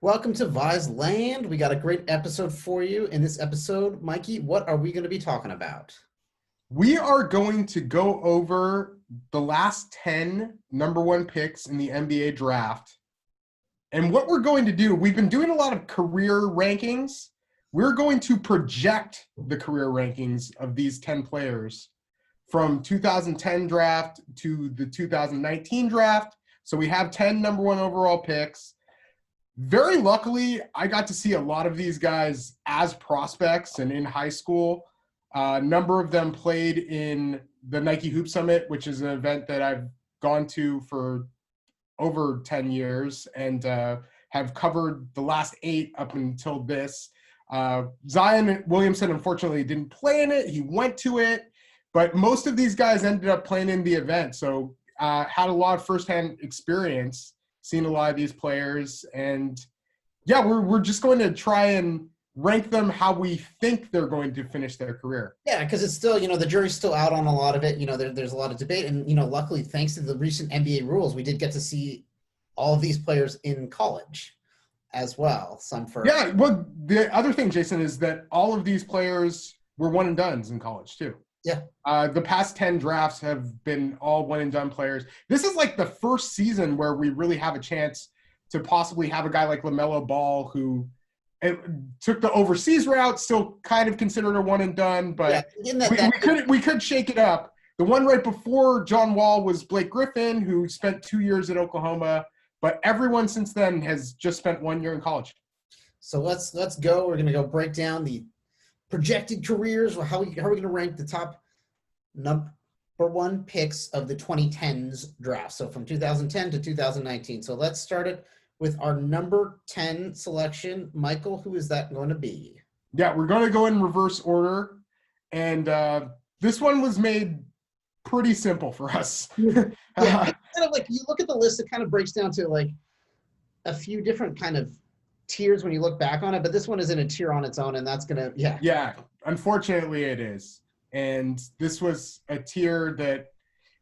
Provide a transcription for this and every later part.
Welcome to Viseland. We got a great episode for you. In this episode, Mikey, what are we going to be talking about? We are going to go over the last 10 number one picks in the NBA draft. And what we're going to do, we've been doing a lot of career rankings. We're going to project the career rankings of these 10 players from 2010 draft to the 2019 draft. So we have 10 number one overall picks. Very luckily, I got to see a lot of these guys as prospects and in high school. A number of them played in the Nike Hoop Summit, which is an event that I've gone to for over 10 years and have covered the last 8 up until this. Zion Williamson, unfortunately, didn't play in it. He went to it, but most of these guys ended up playing in the event. So had a lot of firsthand experience seeing a lot of these players. And yeah, we're just going to try and rank them how we think they're going to finish their career. Yeah, because it's still, the jury's still out on a lot of it. There's a lot of debate. And, luckily, thanks to the recent NBA rules, we did get to see all of these players in college as well. Yeah, well, the other thing, Jason, is that all of these players were one and dones in college too. Yeah. The past 10 drafts have been all one and done players. This is like the first season where we really have a chance to possibly have a guy like LaMelo Ball who took the overseas route, still kind of considered a one and done, but we could shake it up. The one right before John Wall was Blake Griffin, who spent 2 years at Oklahoma, but everyone since then has just spent 1 year in college. So let's go. We're going to go break down the projected careers. How are we going to rank the top number one picks of the 2010s draft? So from 2010 to 2019. So let's start it with our number 10 selection. Michael, who is that going to be? Yeah, we're going to go in reverse order. And this one was made pretty simple for us. Yeah, kind of like you look at the list, it kind of breaks down to like a few different kind of tiers when you look back on it, but this one is in a tier on its own, and that's going to, Yeah, unfortunately it is. And this was a tier that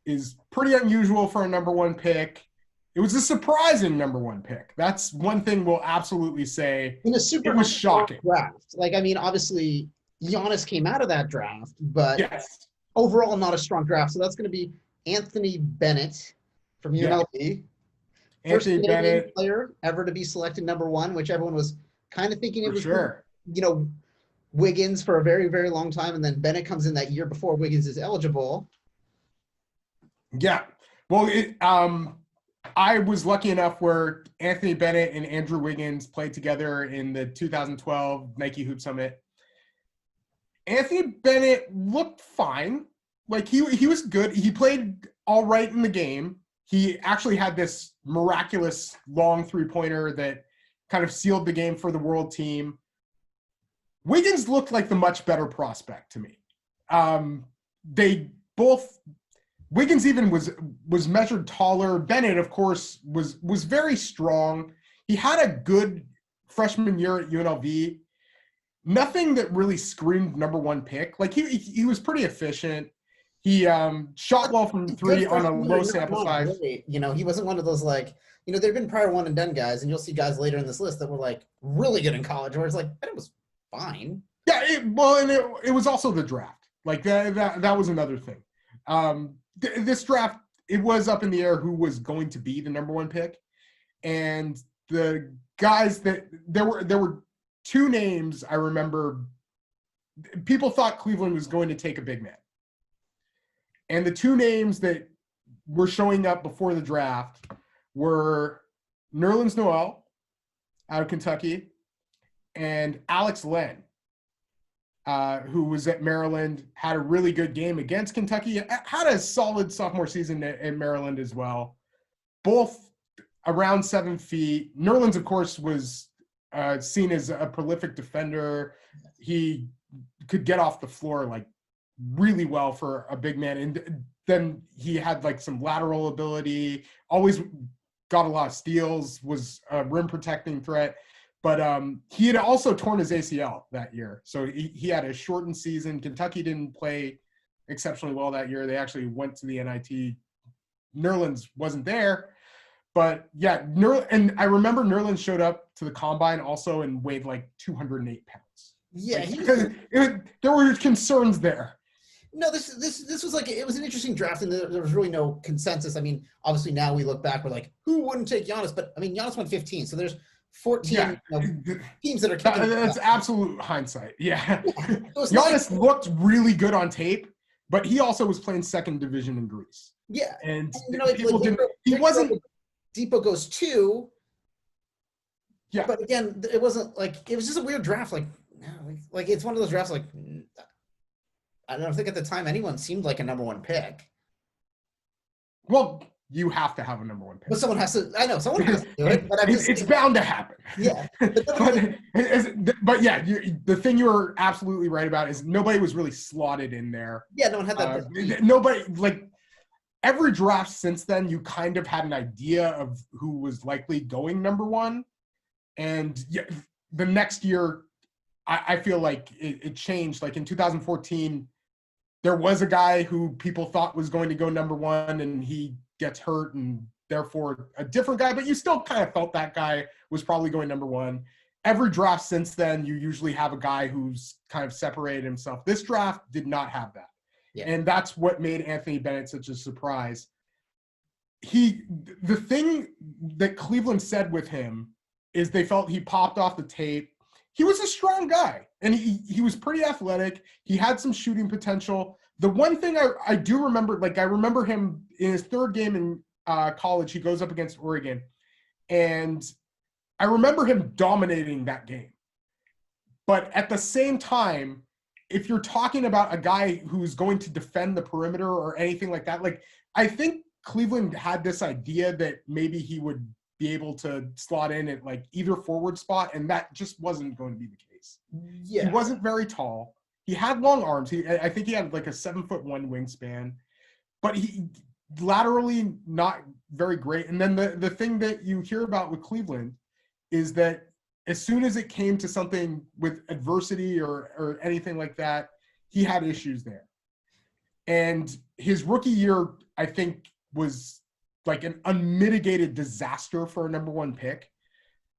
is pretty unusual for a number one pick. It was a surprising number one pick. That's one thing we'll absolutely say. In a super, it was shocking draft. Like, I mean, obviously Giannis came out of that draft, but yes, overall not a strong draft. So that's going to be Anthony Bennett from UNLV. Yeah. First Anthony Bennett player ever to be selected number one, which everyone was kind of thinking it was, sure. Wiggins for a very, very long time, and then Bennett comes in that year before Wiggins is eligible. Yeah. Well, I was lucky enough where Anthony Bennett and Andrew Wiggins played together in the 2012 Nike Hoop Summit. Anthony Bennett looked fine. Like he was good. He played all right in the game. He actually had this miraculous long three-pointer that kind of sealed the game for the world team. Wiggins looked like the much better prospect to me. Wiggins even was measured taller. Bennett, of course, was very strong. He had a good freshman year at UNLV. Nothing that really screamed number one pick. Like he was pretty efficient. He shot well from three on a low sample size. Really, he wasn't one of those like, there've been prior one and done guys, and you'll see guys later in this list that were like really good in college, where it's like, Bennett was fine. Yeah, it was also the draft. Like that was another thing. This draft, it was up in the air who was going to be the number one pick, and the guys that there were 2 names I remember. People thought Cleveland was going to take a big man, and the 2 names that were showing up before the draft were Nerlens Noel out of Kentucky and Alex Len, who was at Maryland, had a really good game against Kentucky, had a solid sophomore season at Maryland as well. Both around 7 feet. Nerlens, of course, was seen as a prolific defender. He could get off the floor like really well for a big man. And then he had like some lateral ability, always got a lot of steals, was a rim protecting threat. But he had also torn his ACL that year. So he had a shortened season. Kentucky didn't play exceptionally well that year. They actually went to the NIT. Nerlens wasn't there. But yeah, and I remember Nerlens showed up to the combine also and weighed like 208 pounds. Yeah, because there were concerns there. No, this was like, it was an interesting draft, and there was really no consensus. I mean, obviously now we look back, we're like, who wouldn't take Giannis? But I mean, Giannis went 15, so there's 14 teams that are kicking. That's absolute hindsight. Yeah, Giannis looked really good on tape, but he also was playing second division in Greece. Yeah, and people didn't. He wasn't. Depot goes 2. Yeah, but again, it wasn't like, it was just a weird draft. Like it's one of those drafts. Like, I don't think at the time anyone seemed like a number 1 pick. Well, you have to have a number 1 pick. But someone has to. I know someone has to do it. But it's bound to happen. Yeah. but yeah, the thing you were absolutely right about is nobody was really slotted in there. Yeah, no one had that. Nobody, like, every draft since then, you kind of had an idea of who was likely going number 1. And yeah, the next year, I feel like it changed. Like in 2014, there was a guy who people thought was going to go number 1, and he gets hurt, and therefore a different guy, but you still kind of felt that guy was probably going number 1. Every draft since then, you usually have a guy who's kind of separated himself. This draft did not have that. Yeah. And that's what made Anthony Bennett such a surprise. The thing that Cleveland said with him is they felt he popped off the tape. He was a strong guy, and he was pretty athletic. He had some shooting potential. The one thing I do remember, like I remember him in his 3rd game in college, he goes up against Oregon, and I remember him dominating that game. But at the same time, if you're talking about a guy who's going to defend the perimeter or anything like that, like I think Cleveland had this idea that maybe he would be able to slot in at like either forward spot, and that just wasn't going to be the case. Yeah. He wasn't very tall. He had long arms. I think he had like a 7'1" wingspan, but he laterally not very great. And then the thing that you hear about with Cleveland is that as soon as it came to something with adversity or anything like that, he had issues there. And his rookie year, I think, was like an unmitigated disaster for a number 1 pick.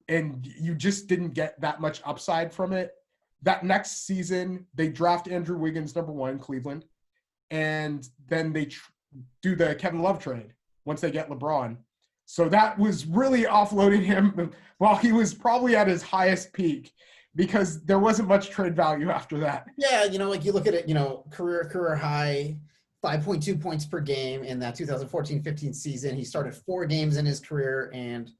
And you just didn't get that much upside from it. That next season, they draft Andrew Wiggins, number 1, Cleveland. And then they do the Kevin Love trade once they get LeBron. So that was really offloading him while he was probably at his highest peak, because there wasn't much trade value after that. Yeah, like you look at it, career high, 5.2 points per game in that 2014-15 season. He started 4 games in his career, and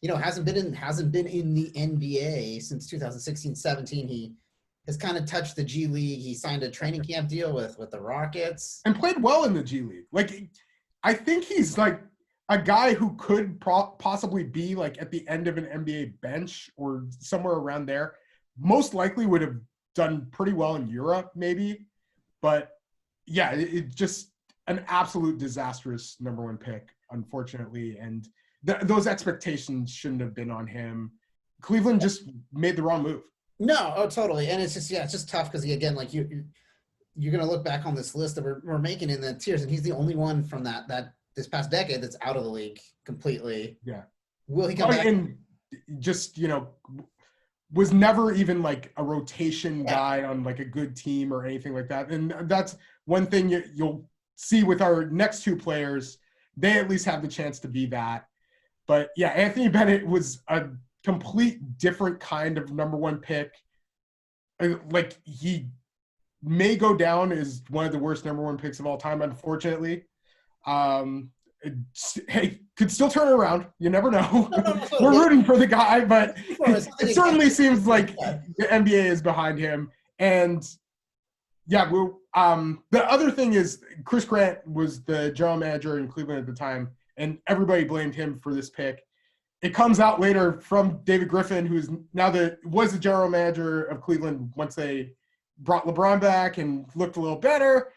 hasn't been in the NBA since 2016-17. He has kind of touched the G League. He signed a training camp deal with the Rockets and played well in the G League. Like, I think he's like a guy who could possibly be like at the end of an NBA bench or somewhere around there. Most likely would have done pretty well in Europe, maybe, but yeah, it just an absolute disastrous number 1 pick, unfortunately. And those expectations shouldn't have been on him. Cleveland just made the wrong move. No, oh, totally. And it's just tough because, again, like you're going to look back on this list that we're making in the tiers, and he's the only one from that this past decade that's out of the league completely. Yeah. Will he come back? And just, was never even like a rotation guy on like a good team or anything like that. And that's one thing you'll see with our next 2 players. They at least have the chance to be that. But yeah, Anthony Bennett was a complete different kind of number 1 pick. Like, he may go down as one of the worst number 1 picks of all time, unfortunately. Hey, could still turn it around. You never know. No. We're rooting for the guy, but it certainly seems like the NBA is behind him. And yeah, the other thing is Chris Grant was the general manager in Cleveland at the time, and everybody blamed him for this pick. It comes out later from David Griffin, who's now was the general manager of Cleveland once they brought LeBron back and looked a little better.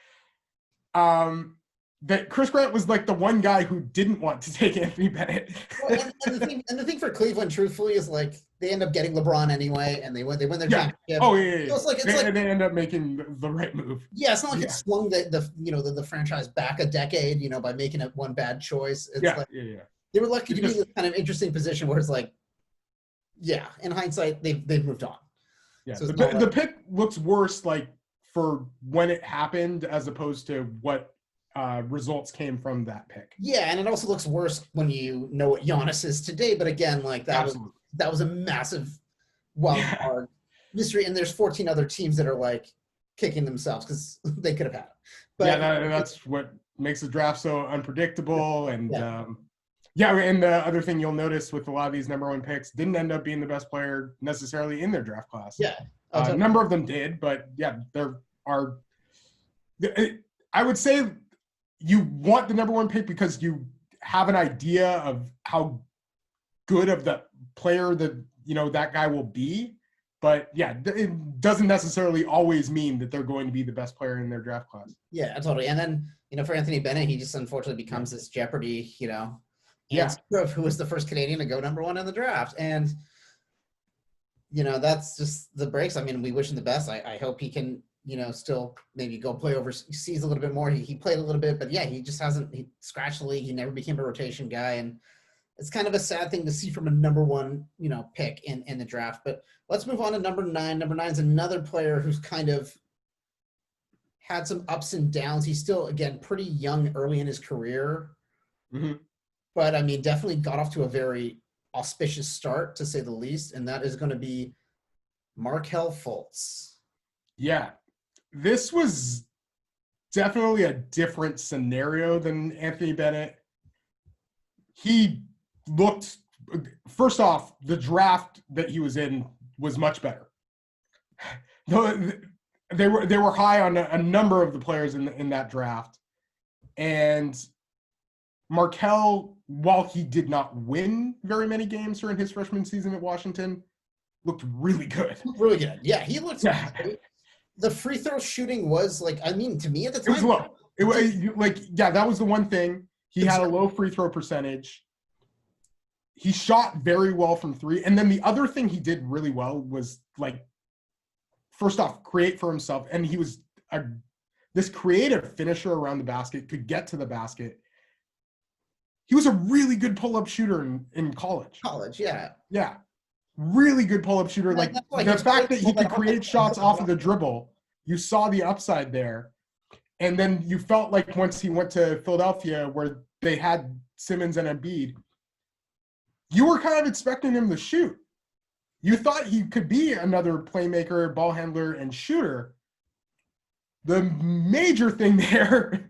That Chris Grant was like the one guy who didn't want to take Anthony Bennett. Well, and the thing for Cleveland, truthfully, is like they end up getting LeBron anyway, and they win their championship. Oh yeah. So they end up making the right move. Yeah, it's not like it swung the franchise back a decade, by making it one bad choice. It's They were lucky to be in Just- this kind of interesting position where it's like, yeah, in hindsight, they've moved on. Yeah, So the, it's not the like, pick looks worse like for when it happened as opposed to what results came from that pick. yeah, and it also looks worse when you know what Giannis is today. But again, like that Absolutely. was a massive wild card mystery, and there's 14 other teams that are like kicking themselves because they could have had it. But That's what makes the draft so unpredictable. And yeah. and the other thing you'll notice with a lot of these number one picks didn't end up being the best player necessarily in their draft class. Yeah. A number of them did, but yeah, there are. I would say you want the number one pick because you have an idea of how good of the player that that guy will be. But yeah, it doesn't necessarily always mean that they're going to be the best player in their draft class. Yeah, totally. And then for Anthony Bennett, he just unfortunately becomes this Jeopardy, answer of who was the first Canadian to go number one in the draft. And that's just the breaks. I mean, we wish him the best. I hope he can, still maybe go play overseas a little bit more. He played a little bit, but yeah, he just hasn't. He scratched the league. He never became a rotation guy, and it's kind of a sad thing to see from a number one, pick in the draft. But let's move on to number 9. Number 9 is another player who's kind of had some ups and downs. He's still, again, pretty young early in his career. Mm-hmm. But, I mean, definitely got off to a very auspicious start, to say the least, and that is going to be Markelle Fultz. Yeah. This was definitely a different scenario than Anthony Bennett. He looked – first off, the draft that he was in was much better. They were high on a number of the players in that draft. And Markelle, while he did not win very many games during his freshman season at Washington, looked really good. Really good. Yeah, he looked great. The free throw shooting was to me at the time. It was low. It was that was the one thing. He had a low free throw percentage. He shot very well from 3. And then the other thing he did really well was first off, create for himself. And he was this creative finisher around the basket, could get to the basket. He was a really good pull-up shooter in college. Yeah. Yeah. Really good pull-up shooter. The fact that he could create shots off of the dribble, you saw the upside there. And then you felt like once he went to Philadelphia where they had Simmons and Embiid, you were kind of expecting him to shoot. You thought he could be another playmaker, ball handler, and shooter. The major thing there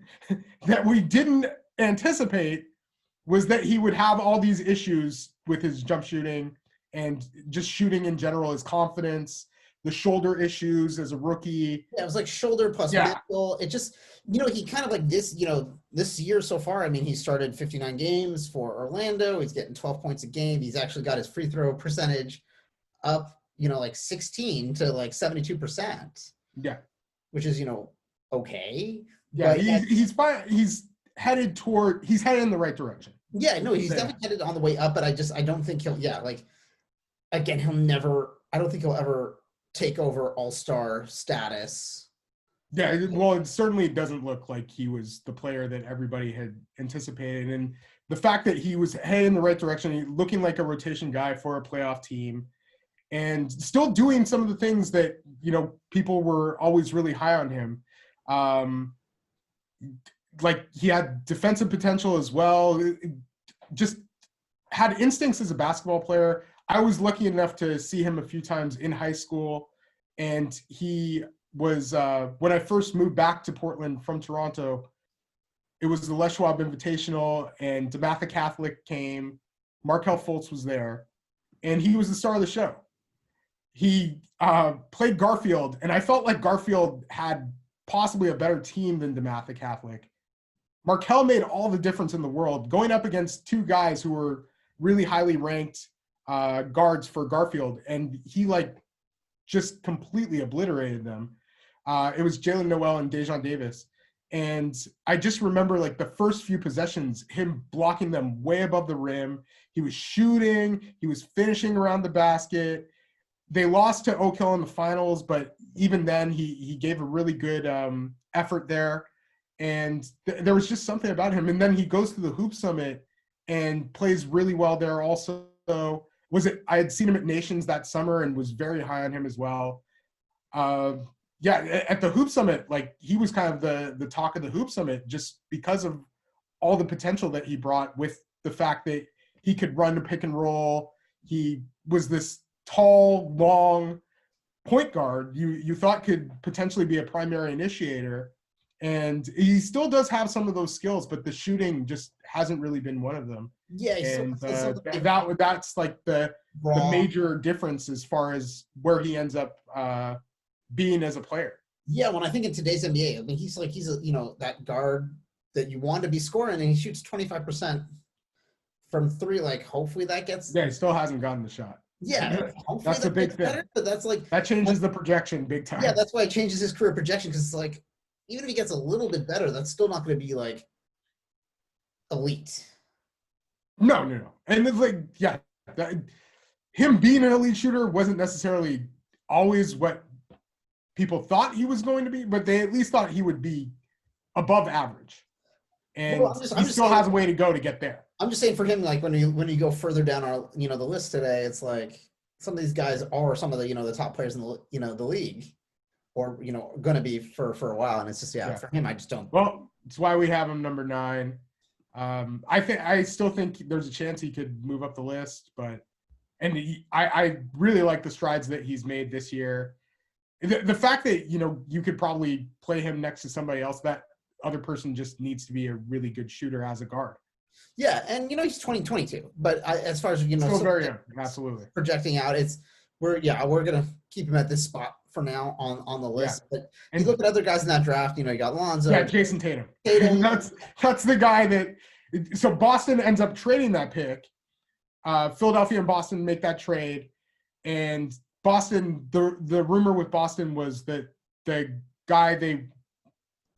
that we didn't anticipate was that he would have all these issues with his jump shooting and just shooting in general, his confidence, the shoulder issues as a rookie. Yeah, it was like shoulder plus mental. It just, he kind of this year so far, I mean, he started 59 games for Orlando. He's getting 12 points a game. He's actually got his free throw percentage up, 16 to 72%. Yeah. Which is, okay. Yeah, he's fine. He's headed in the right direction. Yeah, no, he's definitely headed on the way up, but I don't think he'll, again, I don't think he'll ever take over all-star status. Yeah, well, it certainly doesn't look like he was the player that everybody had anticipated. And the fact that he was heading in the right direction, looking like a rotation guy for a playoff team, and still doing some of the things that, people were always really high on him. He had defensive potential as well, just had instincts as a basketball player. I was lucky enough to see him a few times in high school, and he was when I first moved back to Portland from Toronto, it was the Les Schwab Invitational, and DeMatha Catholic came. Markelle Fultz was there, and he was the star of the show. He played Garfield, and I felt like Garfield had possibly a better team than DeMatha Catholic. Markelle made all the difference in the world, going up against 2 guys who were really highly ranked guards for Garfield, and he just completely obliterated them. It was Jalen Noel and Dejan Davis, and I just remember the first few possessions, him blocking them way above the rim. He was shooting, he was finishing around the basket. They lost to Oak Hill in the finals, but even then he gave a really good effort there, and there was just something about him. And then he goes to the Hoop Summit and plays really well there. Also, I had seen him at Nations that summer and was very high on him as well. At the Hoop Summit, like he was kind of the talk of the Hoop Summit just because of all the potential that he brought with the fact that he could run a pick and roll. He was this tall, long point guard you thought could potentially be a primary initiator. And he still does have some of those skills, but the shooting just hasn't really been one of them. Yeah, and that's like the major difference as far as where he ends up being as a player. Yeah, when I think in today's NBA, I mean, he's a, that guard that you want to be scoring, and he shoots 25% from three. Like, hopefully that gets. Yeah, he still hasn't gotten the shot. Yeah, that's the big thing. Better, but that's like that changes the projection big time. Yeah, that's why it changes his career projection, because it's like even if he gets a little bit better, that's still not going to be like elite. No. And it's like, him being an elite shooter wasn't necessarily always what people thought he was going to be, but they at least thought he would be above average. And he still has a way to go to get there. I'm just saying for him, like when you go further down our the list today, it's like some of these guys are some of the the top players in the the league, or going to be for a while, and it's just for him I just don't. Well, that's why we have him number 9. I still think there's a chance he could move up the list, but I really like the strides that he's made this year. The fact that you could probably play him next to somebody else, that other person just needs to be a really good shooter as a guard. Yeah, and he's 2022, but as far as still very young, absolutely projecting out, we're gonna keep him at this spot for now on the list. Yeah. But you look at other guys in that draft, you got Lonzo. Yeah, Jason Tatum. That's the guy that. So Boston ends up trading that pick. Philadelphia and Boston make that trade, and Boston. The rumor with Boston was that the guy they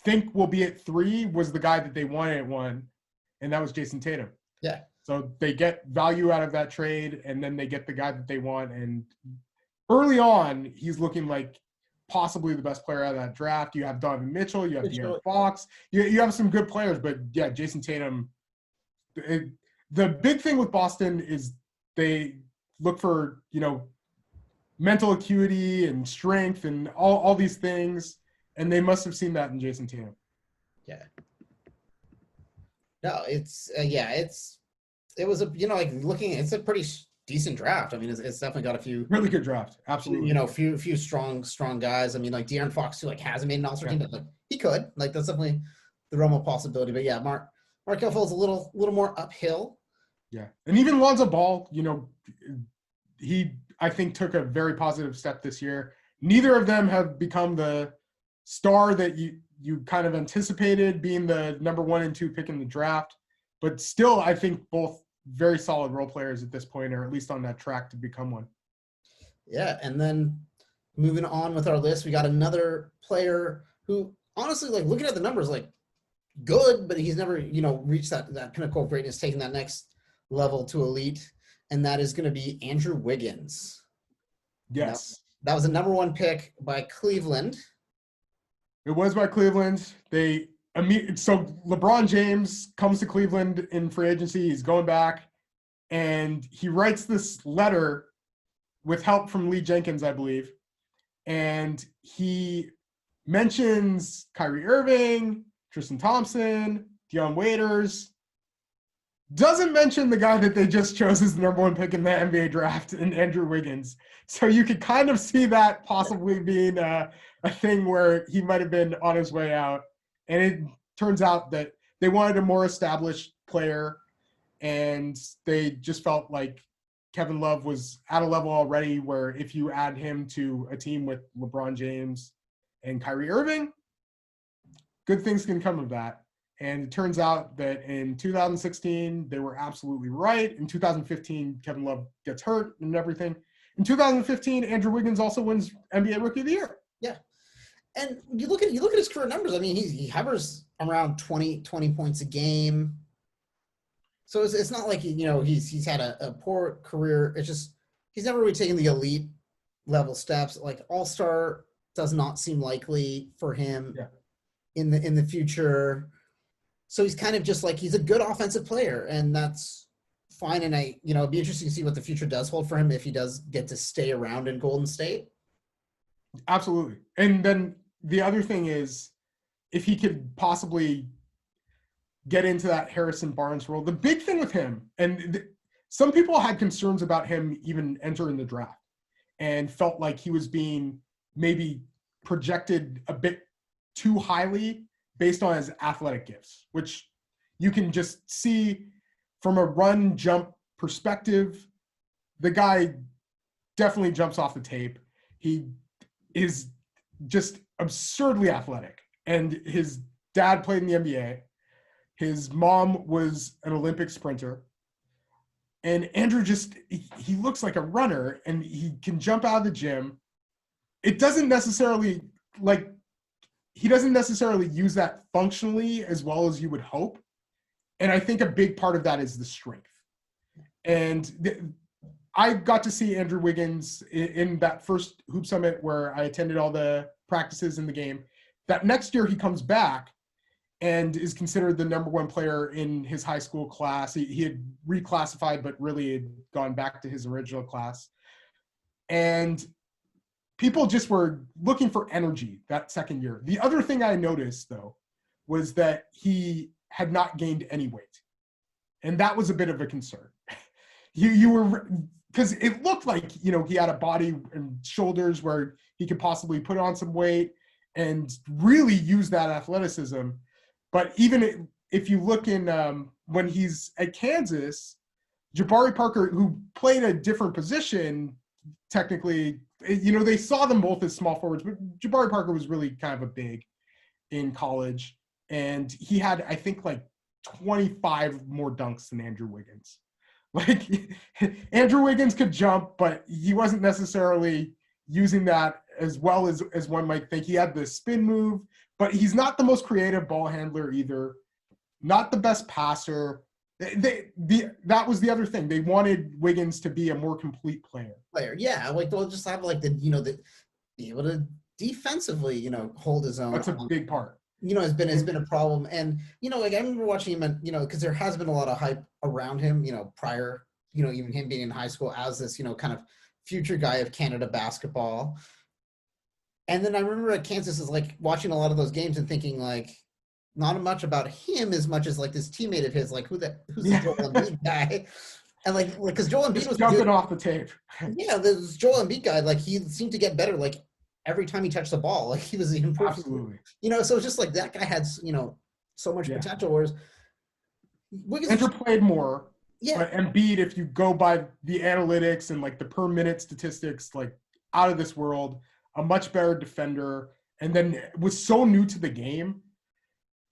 think will be at 3 was the guy that they wanted at 1, and that was Jason Tatum. Yeah. So they get value out of that trade, and then they get the guy that they want. And early on, he's looking like possibly the best player out of that draft. You have Donovan Mitchell, you have De'Aaron Fox, you have some good players, but yeah, Jason Tatum. The big thing with Boston is they look for mental acuity and strength and all these things, and they must have seen that in Jason Tatum. Yeah. No, it was a it's a pretty decent draft. I mean, it's definitely got a few really good draft. Absolutely. Few strong guys. I mean, like De'Aaron Fox, who hasn't made an All-Star team, but he could. Like that's definitely the realm of possibility. But yeah, Markelle Fultz a little more uphill. Yeah, and even Lonzo Ball, he I think took a very positive step this year. Neither of them have become the star that you kind of anticipated being the number 1 and 2 pick in the draft, but still I think both very solid role players at this point, or at least on that track to become one. Yeah, and then moving on with our list, we got another player who honestly, like looking at the numbers, like good, but he's never, reached that pinnacle of greatness, taking that next level to elite, and that is going to be Andrew Wiggins. Yes. That was the number 1 pick by Cleveland. It was by Cleveland. So LeBron James comes to Cleveland in free agency. He's going back, and he writes this letter with help from Lee Jenkins, I believe. And he mentions Kyrie Irving, Tristan Thompson, Dion Waiters. Doesn't mention the guy that they just chose as the number 1 pick in the NBA draft, in Andrew Wiggins. So you could kind of see that possibly being a thing where he might have been on his way out. And it turns out that they wanted a more established player, and they just felt like Kevin Love was at a level already where if you add him to a team with LeBron James and Kyrie Irving, good things can come of that. And it turns out that in 2016, they were absolutely right. In 2015, Kevin Love gets hurt and everything. In 2015, Andrew Wiggins also wins NBA Rookie of the Year. Yeah. And you look at his career numbers. I mean, he hovers around 20 points a game. So it's not like he's had a poor career. It's just he's never really taken the elite level steps. Like All-Star does not seem likely for him in the future. So he's kind of just like he's a good offensive player, and that's fine. And it'd be interesting to see what the future does hold for him if he does get to stay around in Golden State. Absolutely. And then the other thing is, if he could possibly get into that Harrison Barnes role, the big thing with him, and some people had concerns about him even entering the draft and felt like he was being maybe projected a bit too highly based on his athletic gifts, which you can just see from a run jump perspective. The guy definitely jumps off the tape. He is just absurdly athletic. And his dad played in the NBA. His mom was an Olympic sprinter. And Andrew he looks like a runner, and he can jump out of the gym. It doesn't necessarily, he doesn't necessarily use that functionally as well as you would hope. And I think a big part of that is the strength. And I got to see Andrew Wiggins in that first Hoop Summit where I attended all the practices in the game. That next year he comes back and is considered the number one player in his high school class. He had reclassified, but really had gone back to his original class. And people just were looking for energy that second year. The other thing I noticed, though, was that he had not gained any weight. And that was a bit of a concern. You were, because it looked like, he had a body and shoulders where he could possibly put on some weight and really use that athleticism. But even if you look in when he's at Kansas, Jabari Parker, who played a different position, technically, they saw them both as small forwards, but Jabari Parker was really kind of a big in college. And he had, I think, 25 more dunks than Andrew Wiggins. Andrew Wiggins could jump, but he wasn't necessarily using that as well as one might think. He had the spin move, but he's not the most creative ball handler either. Not the best passer. That was the other thing. They wanted Wiggins to be a more complete player. Yeah, they'll just have be able to defensively, hold his own. That's a big part. Has been a problem. And, I remember watching him, because there has been a lot of hype around him, prior, even him being in high school as this, kind of future guy of Canada basketball. And then I remember at Kansas is watching a lot of those games and thinking not much about him as much as this teammate of his, who's the Joel Embiid guy. And because Joel Embiid was jumping off the tape. Yeah, this Joel Embiid guy, he seemed to get better every time he touched the ball. He was improving. Absolutely. So it's just that guy had so much potential. Whereas Wiggins Andrew played more. Yeah. But Embiid, if you go by the analytics and the per minute statistics, out of this world, a much better defender, and then was so new to the game.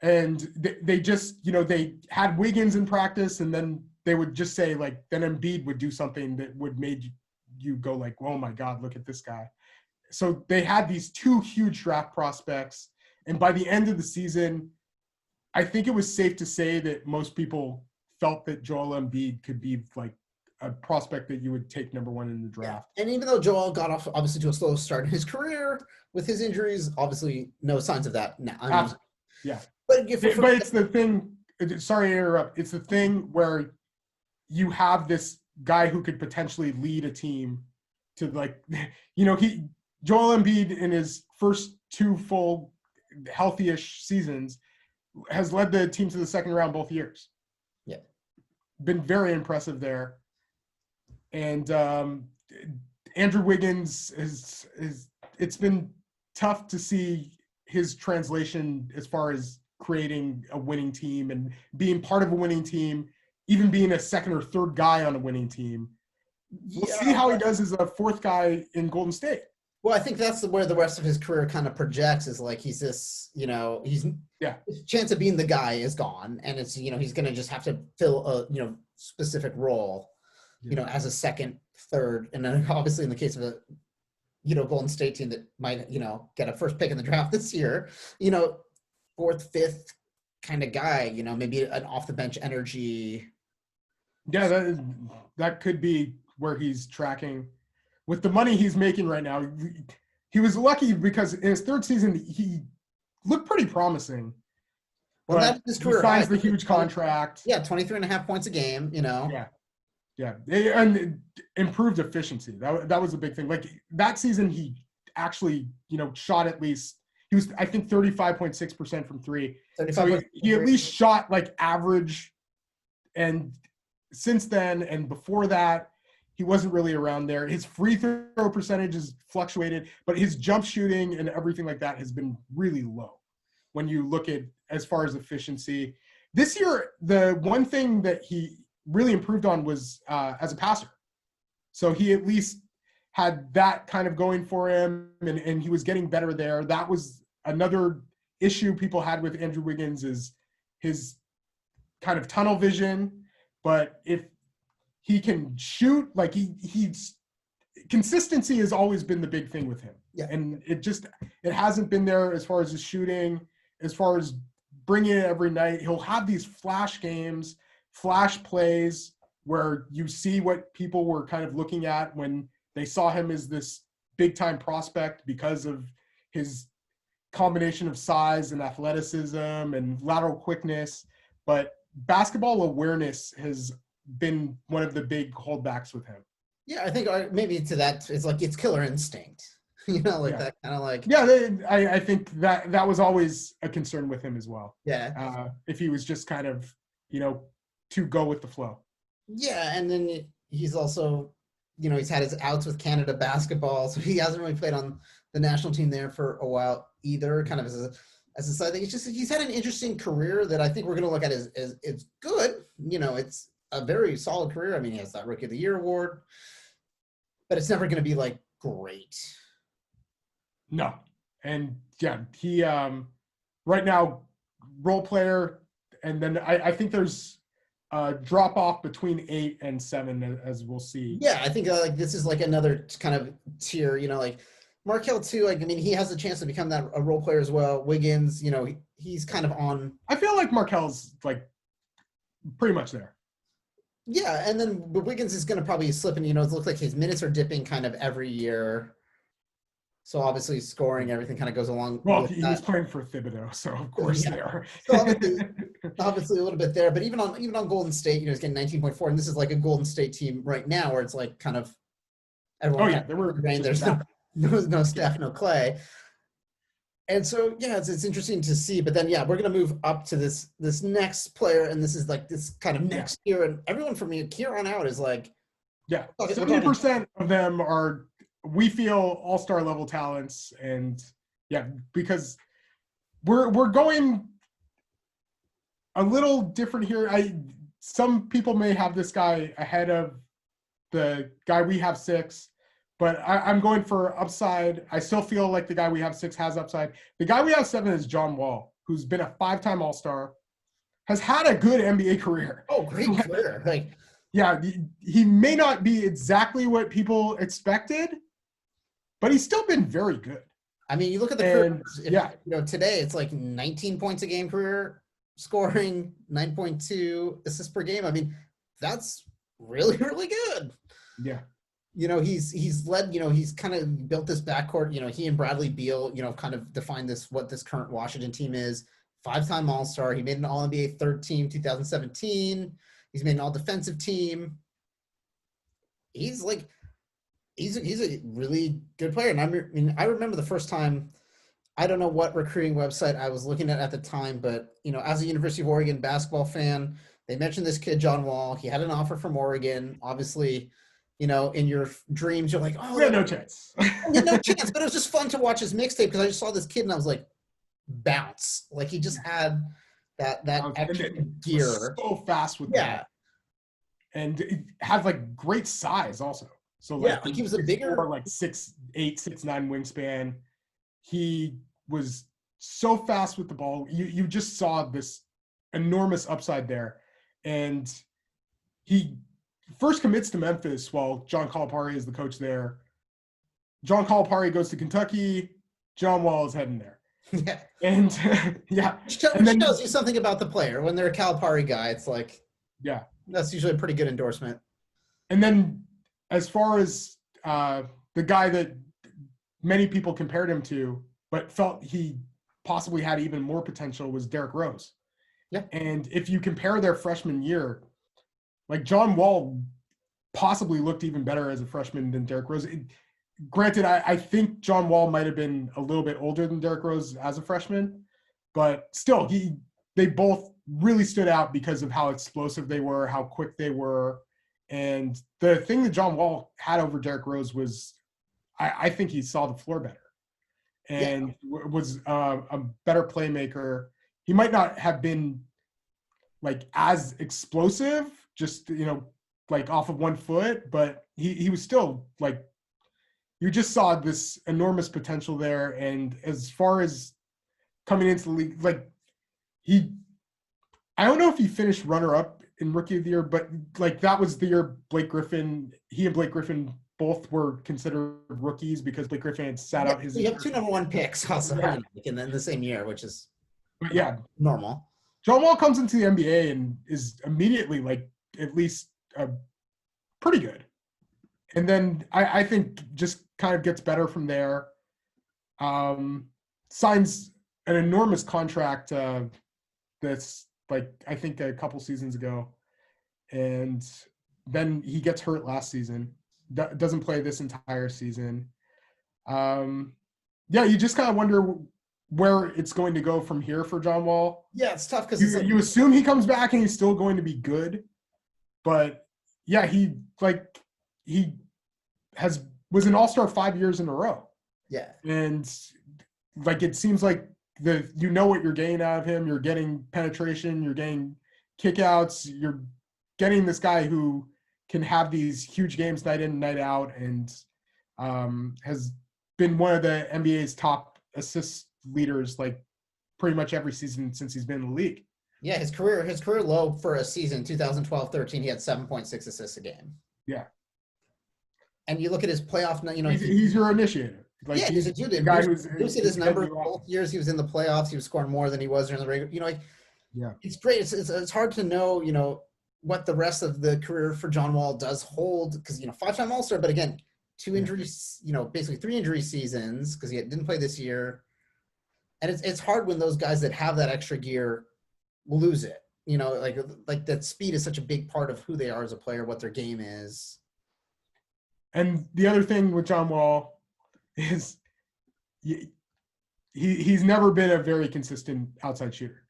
And they just, they had Wiggins in practice, and then they would just say then Embiid would do something that would make you go oh my God, look at this guy. So they had these two huge draft prospects. And by the end of the season, I think it was safe to say that most people felt that Joel Embiid could be a prospect that you would take number one in the draft. Yeah. And even though Joel got off obviously to a slow start in his career with his injuries, obviously no signs of that now. Yeah. But it's the thing, sorry to interrupt, it's the thing where you have this guy who could potentially lead a team to Joel Embiid in his first two full healthy-ish seasons has led the team to the second round both years. Yeah. Been very impressive there. And Andrew Wiggins it's been tough to see his translation as far as creating a winning team and being part of a winning team, even being a second or third guy on a winning team. We'll see how he does as a fourth guy in Golden State. Well, I think that's where the rest of his career kind of projects is he's this, his chance of being the guy is gone. And it's, he's going to just have to fill a, specific role, as a second, third. And then obviously in the case of a, Golden State team that might, get a first pick in the draft this year, fourth, fifth kind of guy, maybe an off the bench energy. Yeah, that could be where he's tracking. With the money he's making right now, he was lucky because in his third season, he looked pretty promising. Well, that's his career. He signs the huge contract. Yeah, 23.5 points a game, Yeah. Yeah, and improved efficiency. That was a big thing. Like that season, he actually, shot at least. He was, I think, 35.6% from three. So he at least shot like average. And since then, and before that, he wasn't really around there. His free throw percentage has fluctuated, but his jump shooting and everything like that has been really low when you look at as far as efficiency. This year, the one thing that he really improved on was as a passer. So he at least had that kind of going for him, and he was getting better there. That was another issue people had with Andrew Wiggins, is his kind of tunnel vision. But if he can shoot, like he's consistency has always been the big thing with him. Yeah. And it hasn't been there as far as his shooting, as far as bringing it every night. He'll have these flash games, flash plays where you see what people were kind of looking at when they saw him as this big time prospect because of his combination of size and athleticism and lateral quickness. But basketball awareness has been one of the big holdbacks with him. Yeah, I think maybe to that, it's like it's killer instinct. That kind of like. Yeah, I think that was always a concern with him as well. Yeah. If he was just kind of, to go with the flow. Yeah, and then he's also, he's had his outs with Canada basketball, so he hasn't really played on the national team there for a while either, kind of as a side thing. It's just he's had an interesting career that I think we're going to look at as it's good. It's a very solid career. I mean, he has that Rookie of the Year award, but it's never going to be like great. No. And yeah, he right now role player, and then I think there's a drop off between 8 and 7 as we'll see. Yeah, I think like this is like another kind of tier, like Markelle too. Like, I mean, he has a chance to become a role player as well. Wiggins, he's kind of on. I feel like Markelle's like pretty much there. Yeah, and then Wiggins is going to probably slip in. It looks like his minutes are dipping kind of every year. So obviously scoring, everything kind of goes along. Well, he was playing for Thibodeau, so of course they are. So obviously a little bit there, but even on Golden State, he's getting 19.4, and this is like a Golden State team right now where it's like kind of everyone. Oh yeah, there's no Steph, no Clay, and so yeah, it's interesting to see. But then we're gonna move up to this next player, and this is like this kind of next year, and everyone from here on out is like 70% of them are. We feel all-star level talents, and because we're going a little different here. Some people may have this guy ahead of the guy we have 6, but I'm going for upside. I still feel like the guy we have 6 has upside. The guy we have 7 is John Wall, who's been a 5-time All-Star, has had a good NBA career. Oh, great career! He may not be exactly what people expected, but he's still been very good. I mean, you look at the careers. Today it's like 19 points a game career, scoring 9.2 assists per game. I mean, that's really, really good. Yeah. He's led. He's kind of built this backcourt. He and Bradley Beal. Kind of defined what this current Washington team is. 5-time All-Star. He made an All-NBA third team 2017. He's made an All-Defensive team. He's a really good player. And I remember the first time, I don't know what recruiting website I was looking at the time, but, as a University of Oregon basketball fan, they mentioned this kid, John Wall. He had an offer from Oregon. Obviously, in your dreams, you're like, oh, we had no chance. No chance. But it was just fun to watch his mixtape because I just saw this kid and I was like, bounce. Like he just had that extra gear. So fast with that. And it had like great size also. So like he was a bigger, like 6'8", 6'9" wingspan. He was so fast with the ball. You just saw this enormous upside there. And he first commits to Memphis while John Calipari is the coach there. John Calipari goes to Kentucky. John Wall is heading there. Yeah. And Which tells you something about the player. When they're a Calipari guy, it's like, that's usually a pretty good endorsement. And then as far as the guy that many people compared him to, but felt he possibly had even more potential, was Derrick Rose. Yeah. And if you compare their freshman year, like John Wall possibly looked even better as a freshman than Derrick Rose. Granted, I think John Wall might have been a little bit older than Derrick Rose as a freshman, but still, they both really stood out because of how explosive they were, how quick they were. And the thing that John Wall had over Derrick Rose was, I think he saw the floor better and was a better playmaker. He might not have been like as explosive, just, like off of 1 foot, but he was still like, you just saw this enormous potential there. And as far as coming into the league, like I don't know if he finished runner up in Rookie of the Year, but like that was the year he and Blake Griffin both were considered rookies because Blake Griffin had sat out his. You have 2 number 1 picks also in the same year, which is normal. John Wall comes into the NBA and is immediately like at least pretty good. And then I think just kind of gets better from there. Signs an enormous contract that's like I think a couple seasons ago. And then he gets hurt last season. Doesn't play this entire season. You just kind of wonder where it's going to go from here for John Wall. Yeah, it's tough because you assume he comes back and he's still going to be good. But yeah, he was an all-star 5 years in a row. Yeah. And like it seems like what you're getting out of him. You're getting penetration, you're getting kickouts, you're getting this guy who can have these huge games night in, night out, and has been one of the NBA's top assist leaders like pretty much every season since he's been in the league. Yeah, his career low for a season, 2012-13, he had 7.6 assists a game. Yeah. And you look at his playoff, he's your initiator. Like, yeah, he's a dude. You see his numbers both years he was in the playoffs. He was scoring more than he was during the regular. It's great. It's hard to know, what the rest of the career for John Wall does hold because 5-time All-Star, but again, 2 injuries, basically 3 injury seasons because he didn't play this year, and it's hard when those guys that have that extra gear lose it. Like that speed is such a big part of who they are as a player, what their game is. And the other thing with John Wall is he's never been a very consistent outside shooter.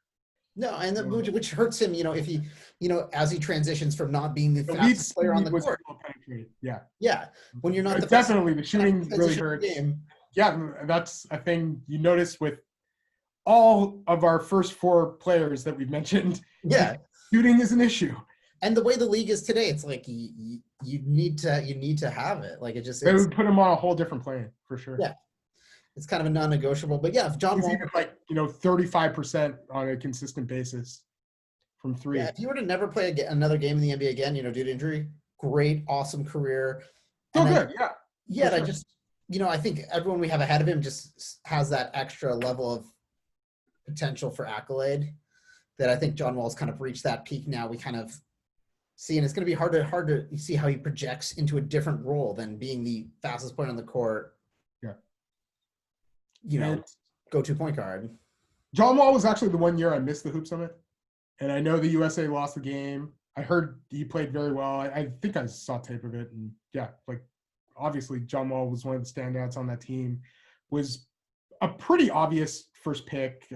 No, and which hurts him, if he, as he transitions from not being the fastest player on the court. Yeah. Yeah. When you're not definitely the shooting really hurts. Game. Yeah, that's a thing you notice with all of our first 4 players that we've mentioned. Yeah. Shooting is an issue. And the way the league is today, it's like you need to have it. Like they would put him on a whole different plane for sure. Yeah, it's kind of a non-negotiable. But yeah, if John Wall, even like 35% on a consistent basis from 3. Yeah, if you were to never play another game in the NBA again, due to injury, great, awesome career. So good, yeah. Yeah, sure. I just, I think everyone we have ahead of him just has that extra level of potential for accolade that I think John Wall's kind of reached that peak now. We kind of see, and it's going to be hard to see how he projects into a different role than being the fastest player on the court. Yeah. Go-to point guard. John Wall was actually the 1 year I missed the Hoop Summit, and I know the USA lost the game. I heard he played very well. I think I saw tape of it, and obviously John Wall was one of the standouts on that team. Was a pretty obvious first pick.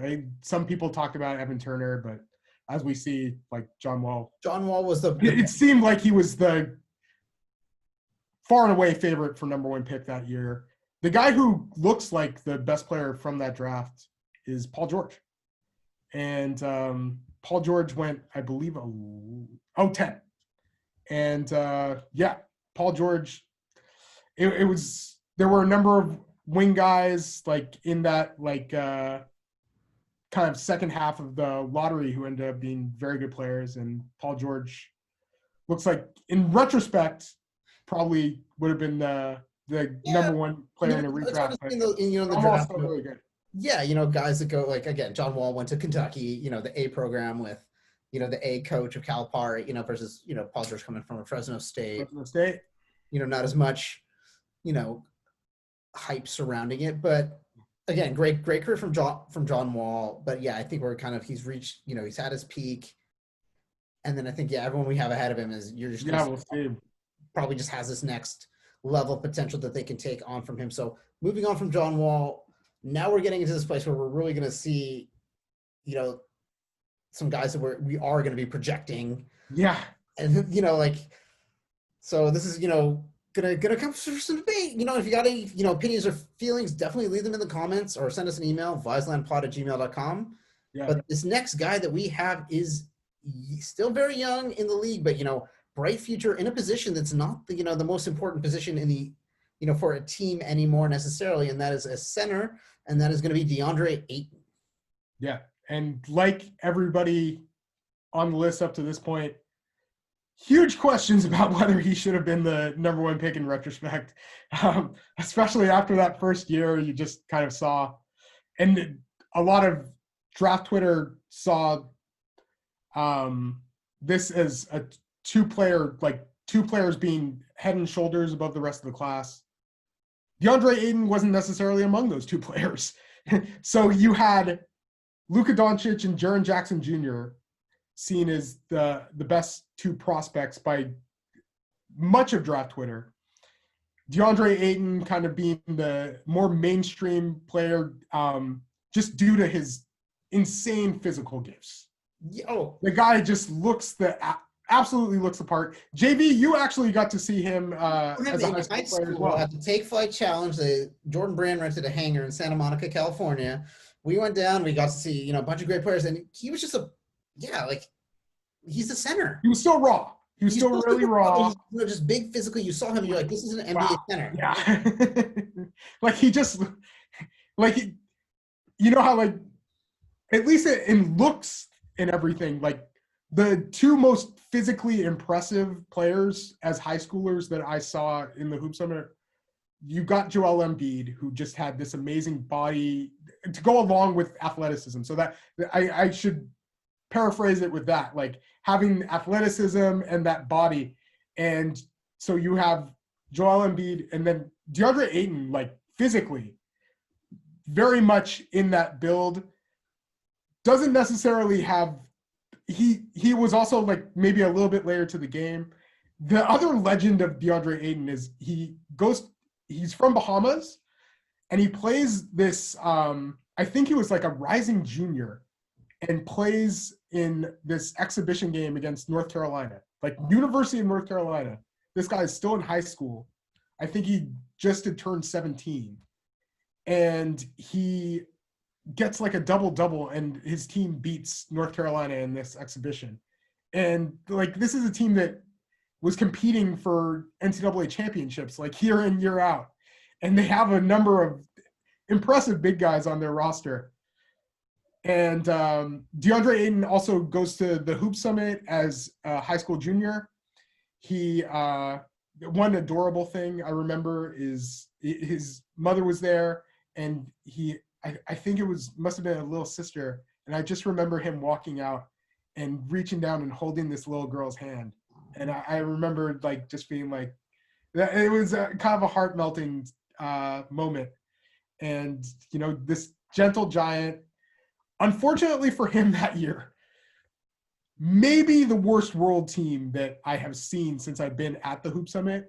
Some people talked about Evan Turner, but as we see, like John Wall was it seemed like he was the far and away favorite for number 1 pick that year. The guy who looks like the best player from that draft is Paul George. And Paul George went, I believe, 10. And Paul George, it was, there were a number of wing guys like in that kind of second half of the lottery who ended up being very good players, and Paul George looks like, in retrospect, probably would have been the number 1 player in a redraft. The draft, really good. Yeah, guys that go again, John Wall went to Kentucky, the A program with, the A coach of Calipari, versus, Paul George coming from Fresno State. Not as much, hype surrounding it, but again, great career from John Wall. But yeah, I think he's reached, he's at his peak. And then I think, everyone we have ahead of him is we'll see. probably just has this next level of potential that they can take on from him. So moving on from John Wall, now we're getting into this place where we're really going to see, some guys that we are going to be projecting. Yeah. And, so this is, gonna come for some debate. If you got any, opinions or feelings, definitely leave them in the comments or send us an email, viselandpod@gmail.com. Yeah. But this next guy that we have is still very young in the league, but, bright future in a position that's not the most important position in the, for a team anymore necessarily. And that is a center. And that is going to be Deandre Ayton. Yeah. And like everybody on the list up to this point, huge questions about whether he should have been the number one pick in retrospect, especially after that first year you just kind of saw. And a lot of draft Twitter saw this as a two players being head and shoulders above the rest of the class. DeAndre Ayton wasn't necessarily among those two players. So you had Luka Doncic and Jaren Jackson Jr. seen as the best two prospects by much of draft Twitter. DeAndre Ayton kind of being the more mainstream player just due to his insane physical gifts. The guy just absolutely looks the part. JV, you actually got to see him as a high school player as well. At the Take Flight Challenge, Jordan Brand rented a hangar in Santa Monica, California. We went down, we got to see, a bunch of great players, and he was just he's the center. He was still raw. He was still really raw. Just big physically. You saw him, you're like, this is an NBA center. Yeah. He just, how, at least in looks and everything, the two most physically impressive players as high schoolers that I saw in the Hoop Summit, you got Joel Embiid, who just had this amazing body to go along with athleticism. So that I should paraphrase it with that, having athleticism and that body. And so you have Joel Embiid and then DeAndre Ayton, physically very much in that build. Doesn't necessarily have, he was also maybe a little bit later to the game. The other legend of DeAndre Ayton is he's from Bahamas, and he plays this, I think he was a rising junior, and plays in this exhibition game against North Carolina, University of North Carolina. This guy is still in high school. I think he just had turned 17. And he gets a double-double, and his team beats North Carolina in this exhibition. And this is a team that was competing for NCAA championships year in, year out. And they have a number of impressive big guys on their roster. And DeAndre Ayton also goes to the Hoop Summit as a high school junior. He one adorable thing I remember is his mother was there, and I think it must have been a little sister, and I just remember him walking out and reaching down and holding this little girl's hand. And I remember just being it was kind of a heart melting moment. And, this gentle giant, unfortunately for him that year, maybe the worst world team that I have seen since I've been at the Hoop Summit,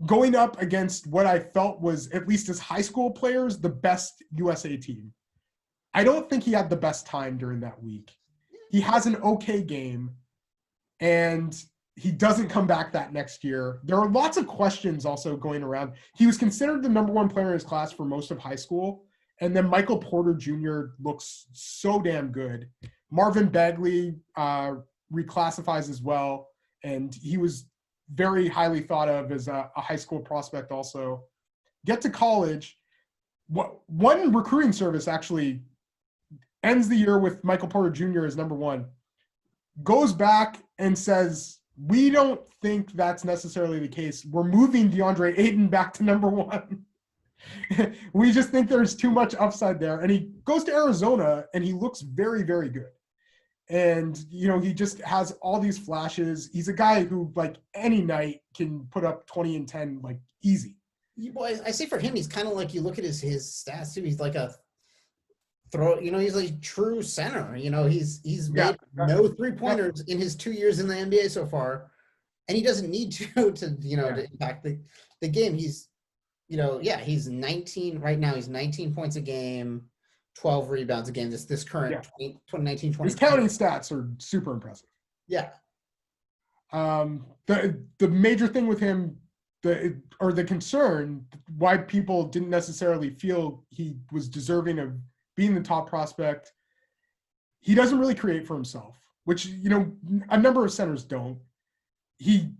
going up against what I felt was, at least as high school players, the best USA team. I don't think he had the best time during that week. He has an okay game, and he doesn't come back that next year. There are lots of questions also going around. He was considered the number one player in his class for most of high school, and then Michael Porter Jr. looks so damn good. Marvin Bagley reclassifies as well, and he was very highly thought of as a high school prospect also. Get to college. One recruiting service actually ends the year with Michael Porter Jr. as number one, goes back and says, we don't think that's necessarily the case. We're moving DeAndre Ayton back to number one. We just think there's too much upside there. And he goes to Arizona, and he looks very, very good. And, he just has all these flashes. He's a guy who, any night can put up 20 and 10, easy. Well, I say for him, he's kind of you look at his stats, too. He's a throw, he's a true center. He's made no three-pointers in his 2 years in the NBA so far. and he doesn't need to to impact the game. He's he's 19 right now. He's 19 points a game, 12 rebounds a game. This current 2019 His counting stats are super impressive. Yeah. The major thing with him, the concern why people didn't necessarily feel he was deserving of being the top prospect, he doesn't really create for himself, which a number of centers don't. He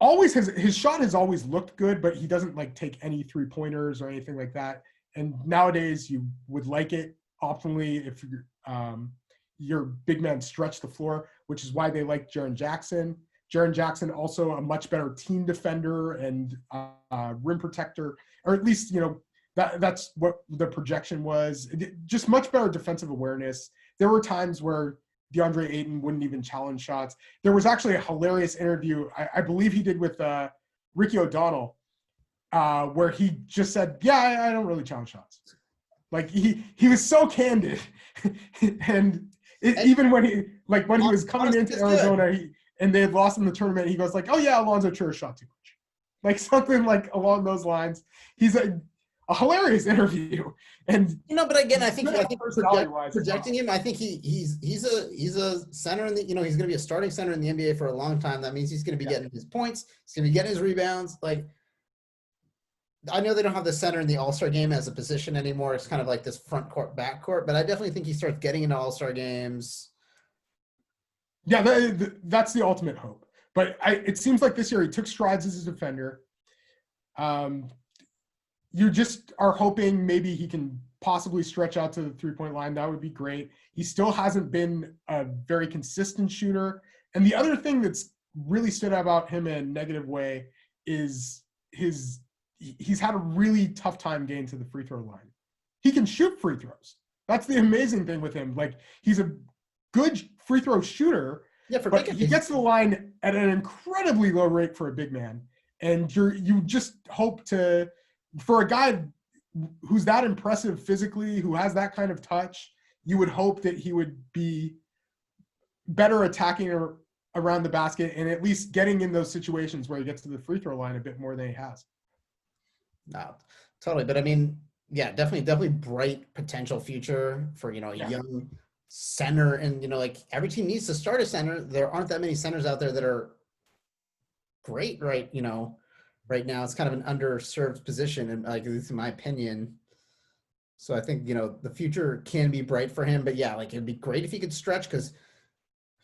always his shot has always looked good, but he doesn't like take any 3-pointers or anything like that. And nowadays you would like it optimally if your big men stretch the floor, which is why they like Jaren Jackson. Jaren Jackson also a much better team defender and rim protector, or at least that's what the projection was. Just much better defensive awareness. There were times where Deandre Ayton wouldn't even challenge shots. There was actually a hilarious interview, I believe he did with Ricky O'Donnell, where he just said, "Yeah, I don't really challenge shots." Like he was so candid, and even when he was coming into Arizona, and they had lost in the tournament, he goes like, "Oh yeah, Alonzo Trier shot too much," like something like along those lines. He's a hilarious interview, and but again, I think projecting him, I think he's a center in the he's going to be a starting center in the NBA for a long time. That means he's going to be getting his points, he's going to be getting his rebounds. Like, I know they don't have the center in the All-Star game as a position anymore. It's kind of like this front court, back court, but I definitely think he starts getting into All-Star games. Yeah, that's the ultimate hope. But it seems like this year he took strides as a defender. You just are hoping maybe he can possibly stretch out to the 3-point line. That would be great. He still hasn't been a very consistent shooter. And the other thing that's really stood out about him in a negative way is he's had a really tough time getting to the free throw line. He can shoot free throws. That's the amazing thing with him. Like, he's a good free throw shooter, but he gets to the line at an incredibly low rate for a big man. And you just hope for a guy who's that impressive physically, who has that kind of touch, you would hope that he would be better attacking around the basket and at least getting in those situations where he gets to the free throw line a bit more than he has. No, totally. But I mean, yeah, definitely bright potential future for, a young center. And, like, every team needs to start a center. There aren't that many centers out there that are great, right? Right now it's kind of an underserved position, and like, at least in my opinion. So I think, the future can be bright for him, but yeah, like, it'd be great if he could stretch, because,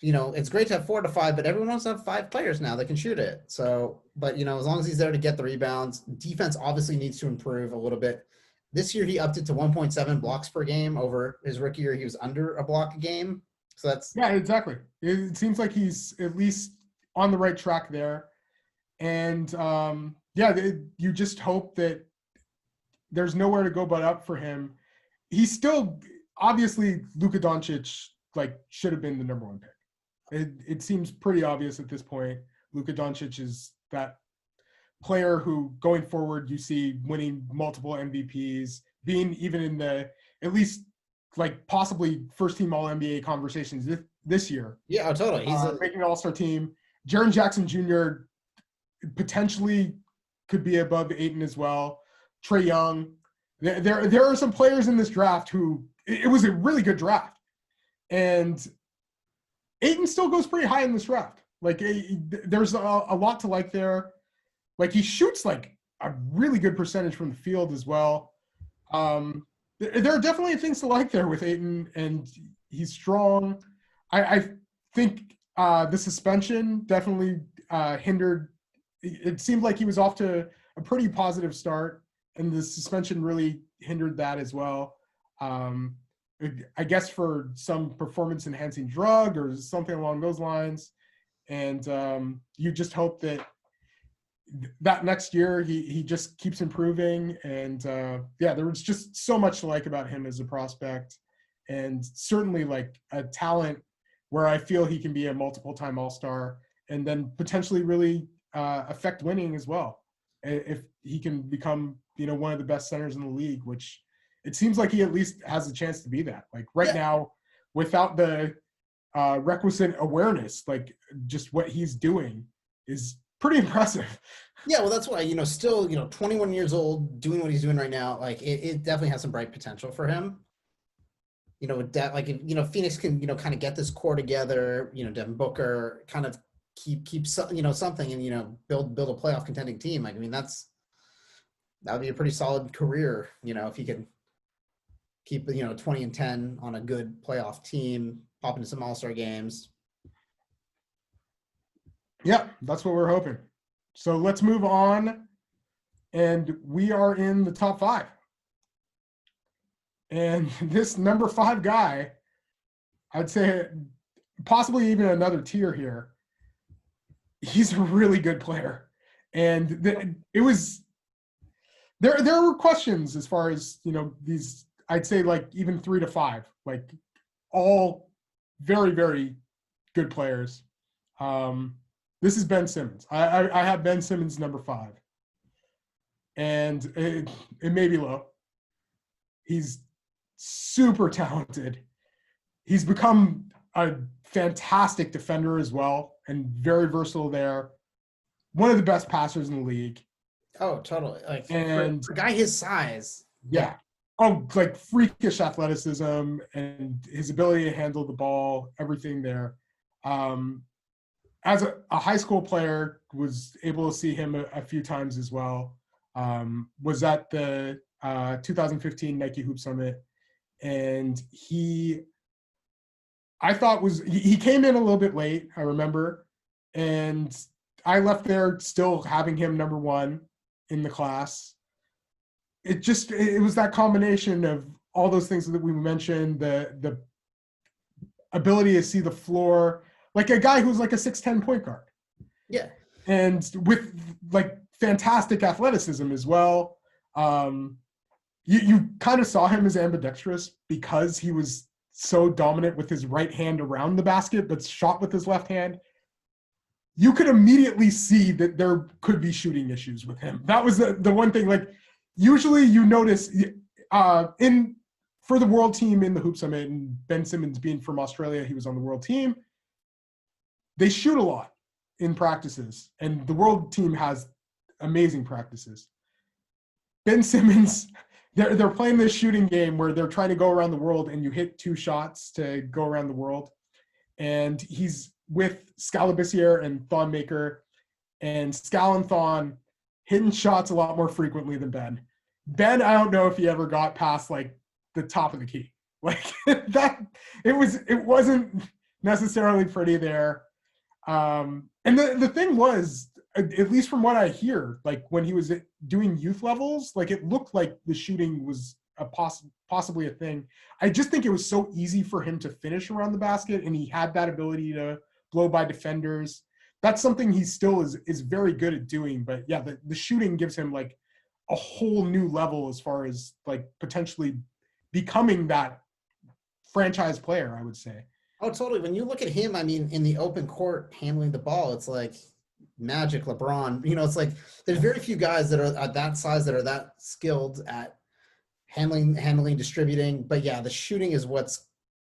it's great to have 4 to 5, but everyone wants to have 5 players now that can shoot it. So, but, as long as he's there to get the rebounds, defense obviously needs to improve a little bit. This year he upped it to 1.7 blocks per game. Over his rookie year, he was under a block a game. So that's. Yeah, exactly. It seems like he's at least on the right track there. And you just hope that there's nowhere to go but up for him. He's still, obviously, Luka Doncic should have been the number 1 pick. It seems pretty obvious at this point. Luka Doncic is that player who, going forward, you see winning multiple MVPs, being even in the at least possibly first team All NBA conversations this year. Yeah, totally. He's making an All-Star team. Jaren Jackson Jr. potentially could be above Ayton as well. Trae Young. There are some players in this draft who it was a really good draft, and Ayton still goes pretty high in this draft. There's a lot to like there. He shoots a really good percentage from the field as well. There are definitely things to like there with Ayton, and he's strong. I think the suspension definitely hindered. It seemed like he was off to a pretty positive start, and the suspension really hindered that as well. I guess for some performance-enhancing drug or something along those lines. And you just hope that next year he just keeps improving. And there was just so much to like about him as a prospect, and certainly a talent where I feel he can be a multiple-time All-Star and then potentially really affect winning as well if he can become one of the best centers in the league, which it seems like he at least has a chance to be that. Now, without the requisite awareness, just what he's doing, is pretty impressive. Yeah, well, that's why, still, 21 years old, doing what he's doing right now, like it definitely has some bright potential for him. With that, like, if, Phoenix can, kind of get this core together, Devin Booker kind of keep something and, build a playoff contending team. Like, I mean, that would be a pretty solid career, if he can keep, 20-10 on a good playoff team, pop into some all-star games. Yeah, that's what we're hoping. So let's move on. And we are in the top 5. And this number 5 guy, I'd say possibly even another tier here. He's a really good player. And it was there were questions as far as, these, I'd say like even 3 to 5, like all very, very good players. This is Ben Simmons. I have Ben Simmons number 5. And it may be low. He's super talented. He's become a fantastic defender as well and very versatile there. One of the best passers in the league. Oh, totally. Like, and for a guy his size. Yeah. Oh, like freakish athleticism and his ability to handle the ball, everything there. As a high school player, was able to see him a few times as well. Was at the 2015 Nike Hoop Summit, and I thought he came in a little bit late, I remember, and I left there still having him number 1 in the class. It was that combination of all those things that we mentioned, the ability to see the floor, like a guy who's like a 6'10" point guard. Yeah. And with like fantastic athleticism as well. You kind of saw him as ambidextrous because he was so dominant with his right hand around the basket, but shot with his left hand. You could immediately see that there could be shooting issues with him. That was the one thing. Like, usually you notice for the world team in the Hoop Summit, and Ben Simmons being from Australia, he was on the world team. They shoot a lot in practices, and the world team has amazing practices. Ben Simmons, they're playing this shooting game where they're trying to go around the world, and you hit 2 shots to go around the world. And he's with Scalabissiere and Thonmaker, and Scal and Thon hitting shots a lot more frequently than Ben. Ben, I don't know if he ever got past like the top of the key. Like that, it wasn't necessarily pretty there. And the thing was, at least from what I hear, like when he was doing youth levels, like it looked like the shooting was possibly a thing. I just think it was so easy for him to finish around the basket, and he had that ability to blow by defenders. That's something he still is very good at doing. But yeah, the shooting gives him like a whole new level as far as like potentially becoming that franchise player, I would say. Oh, totally. When you look at him, I mean, in the open court handling the ball, it's like Magic, LeBron. It's like there's very few guys that are at that size that are that skilled at handling, distributing. But yeah, the shooting is what's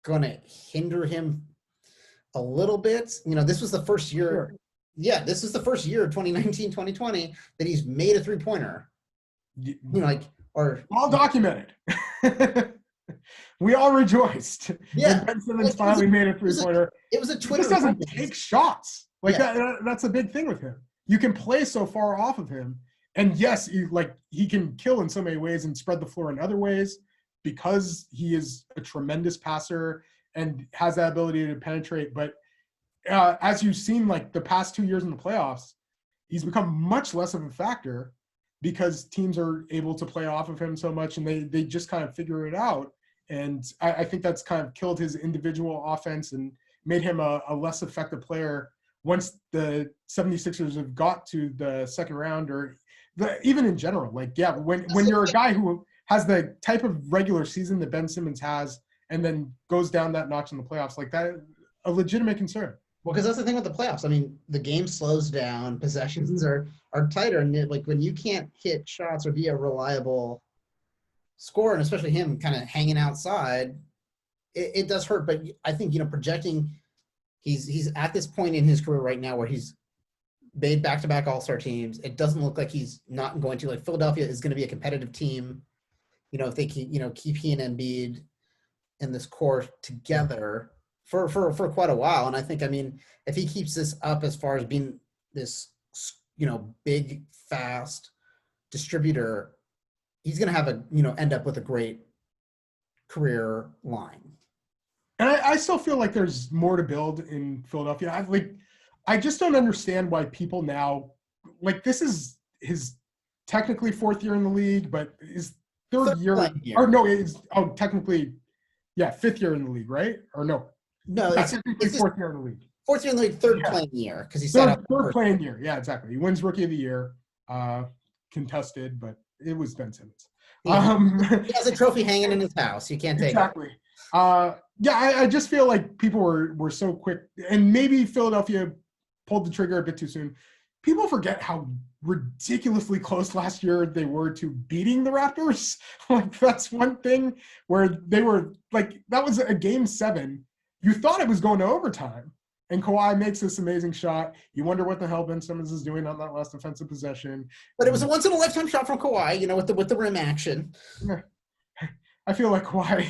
going to hinder him a little bit. This was the first year. Sure. Yeah, this is the first year, 2019, 2020, that he's made a 3-pointer. All documented. We all rejoiced. Yeah, Ben Simmons finally made a 3-pointer. It was a Twitter. He just doesn't take shots. Like that's a big thing with him. You can play so far off of him, and yes, he can kill in so many ways and spread the floor in other ways because he is a tremendous passer and has that ability to penetrate. But as you've seen, like the past 2 years in the playoffs, he's become much less of a factor because teams are able to play off of him so much, and they just kind of figure it out. And I think that's kind of killed his individual offense and made him a less effective player once the 76ers have got to the second round, or even in general. Like, yeah, when you're a guy who has the type of regular season that Ben Simmons has and then goes down that notch in the playoffs, like that, a legitimate concern. Well, because that's the thing with the playoffs. I mean, the game slows down, possessions are tighter, and like when you can't hit shots or be a reliable scorer, and especially him kind of hanging outside, it does hurt. But I think projecting, he's at this point in his career right now where he's made back-to-back All-Star teams. It doesn't look like he's not going to. Like Philadelphia is going to be a competitive team. If they keep he and Embiid in this core together for quite a while. And I think, if he keeps this up as far as being this, big, fast distributor, he's going to have end up with a great career line. And I still feel like there's more to build in Philadelphia. I just don't understand why people now, this is his technically fourth year in the league, but his third year. Or no, technically, fifth year in the league, right? Or no? No, it's technically fourth year in the league. Fourth year in the league, third playing year, because he third playing year. Yeah, exactly. He wins Rookie of the Year, contested, but it was Ben Simmons. He has a trophy hanging in his house. You can't take exactly. It. I just feel like people were so quick, and maybe Philadelphia pulled the trigger a bit too soon. People forget how ridiculously close last year they were to beating the Raptors. That's one thing where they were that was a game 7. You thought it was going to overtime, and Kawhi makes this amazing shot. You wonder what the hell Ben Simmons is doing on that last defensive possession. But it was a once in a lifetime shot from Kawhi, with the rim action. I feel like Kawhi,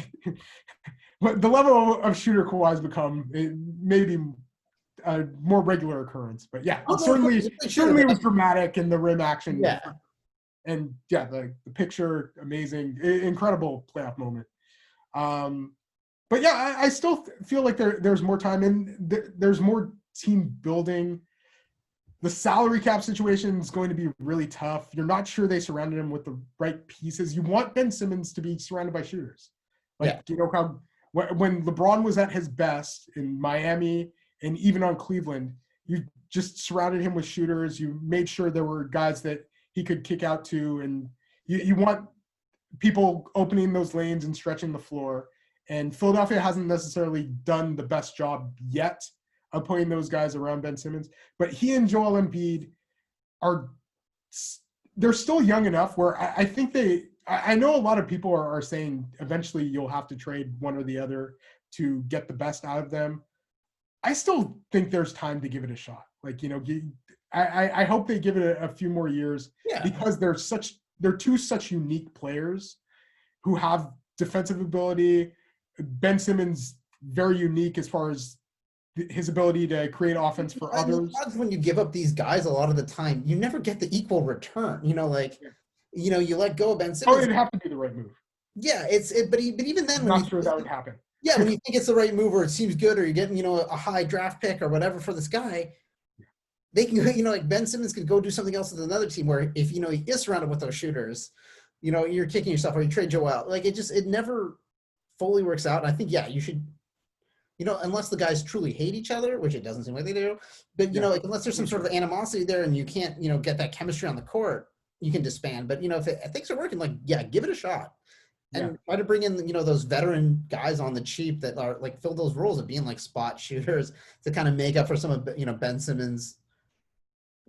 but the level of shooter Kawhi's become, maybe a more regular occurrence. But certainly it was dramatic in the rim action. Yeah. And the picture, amazing, incredible playoff moment. But I still feel like there's more time and there's more team building. The salary cap situation is going to be really tough. You're not sure they surrounded him with the right pieces. You want Ben Simmons to be surrounded by shooters. How when LeBron was at his best in Miami and even on Cleveland, you just surrounded him with shooters. You made sure there were guys that he could kick out to, and you want people opening those lanes and stretching the floor. And Philadelphia hasn't necessarily done the best job yet of putting those guys around Ben Simmons. But he and Joel Embiid they're still young enough where I think I know a lot of people are saying eventually you'll have to trade one or the other to get the best out of them. I still think there's time to give it a shot. I hope they give it a few more years because they're two such unique players who have defensive ability. Ben Simmons, very unique as far as his ability to create offense for others. When you give up these guys, a lot of the time, you never get the equal return. You let go of Ben Simmons. It'd have to be the right move. Yeah, but even then, I'm not sure that would happen. Yeah, when you think it's the right move or it seems good or you're getting, a high draft pick or whatever for this guy, they can, Ben Simmons could go do something else with another team where if, he is surrounded with those shooters, you're kicking yourself or you trade Joe out. It never fully works out. And I think, you should, unless the guys truly hate each other, which it doesn't seem like they do, but, unless there's some sort of animosity there and you can't, get that chemistry on the court, you can disband. But, if things are working, give it a shot. And try to bring in, those veteran guys on the cheap that are fill those roles of being spot shooters to kind of make up for some of, Ben Simmons'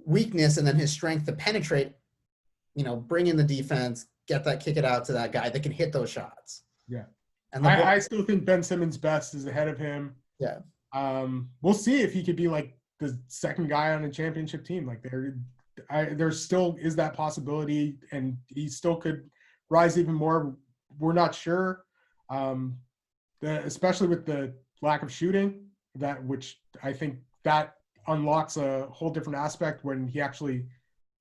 weakness and then his strength to penetrate, bring in the defense, kick it out to that guy that can hit those shots. Yeah. And I still think Ben Simmons' best is ahead of him. Yeah. We'll see if he could be the second guy on a championship team. There still is that possibility, and he still could rise even more. We're not sure, especially with the lack of shooting. Which I think that unlocks a whole different aspect when he actually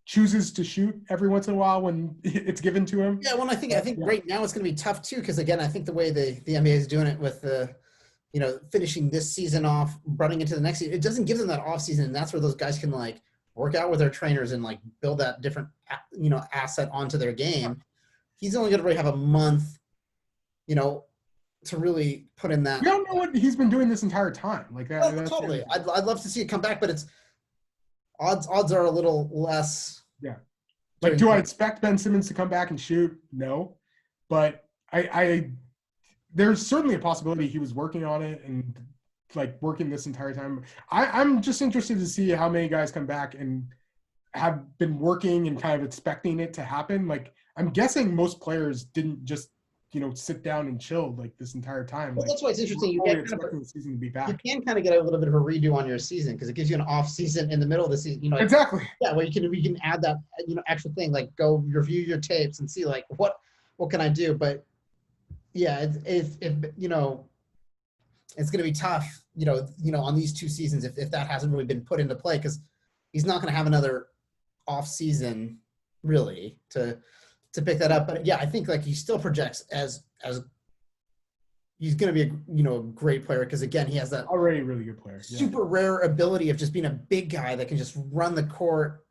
chooses to shoot every once in a while when it's given to him. Yeah, well, I think right now it's going to be tough too, because again, I think the way the NBA is doing it with the, finishing this season off, running into the next season, it doesn't give them that off season, and that's where those guys can work out with their trainers and build that different, asset onto their game. He's only going to really have a month, to really put in that. We don't know what he's been doing this entire time. Totally. I'd love to see it come back, but it's odds are a little less. Yeah. Do I expect Ben Simmons to come back and shoot? No. But I there's certainly a possibility he was working on it and working this entire time. I'm just interested to see how many guys come back and have been working and kind of expecting it to happen. I'm guessing most players didn't just, sit down and chill like this entire time. Well, Like, that's why it's interesting. You we're get already expecting the season to be you back. can kind of get a little bit of a redo on your season because it gives you an off season in the middle of the season. Exactly. Yeah, where we can add that extra thing, like go review your tapes and see like what can I do. But yeah, if it's going to be tough, on these 2 seasons if that hasn't really been put into play because he's not going to have another off season really to pick that up. But yeah, I think like he still projects as he's going to be a great player because again he has that already really good player, super rare ability of just being a big guy that can just run the court.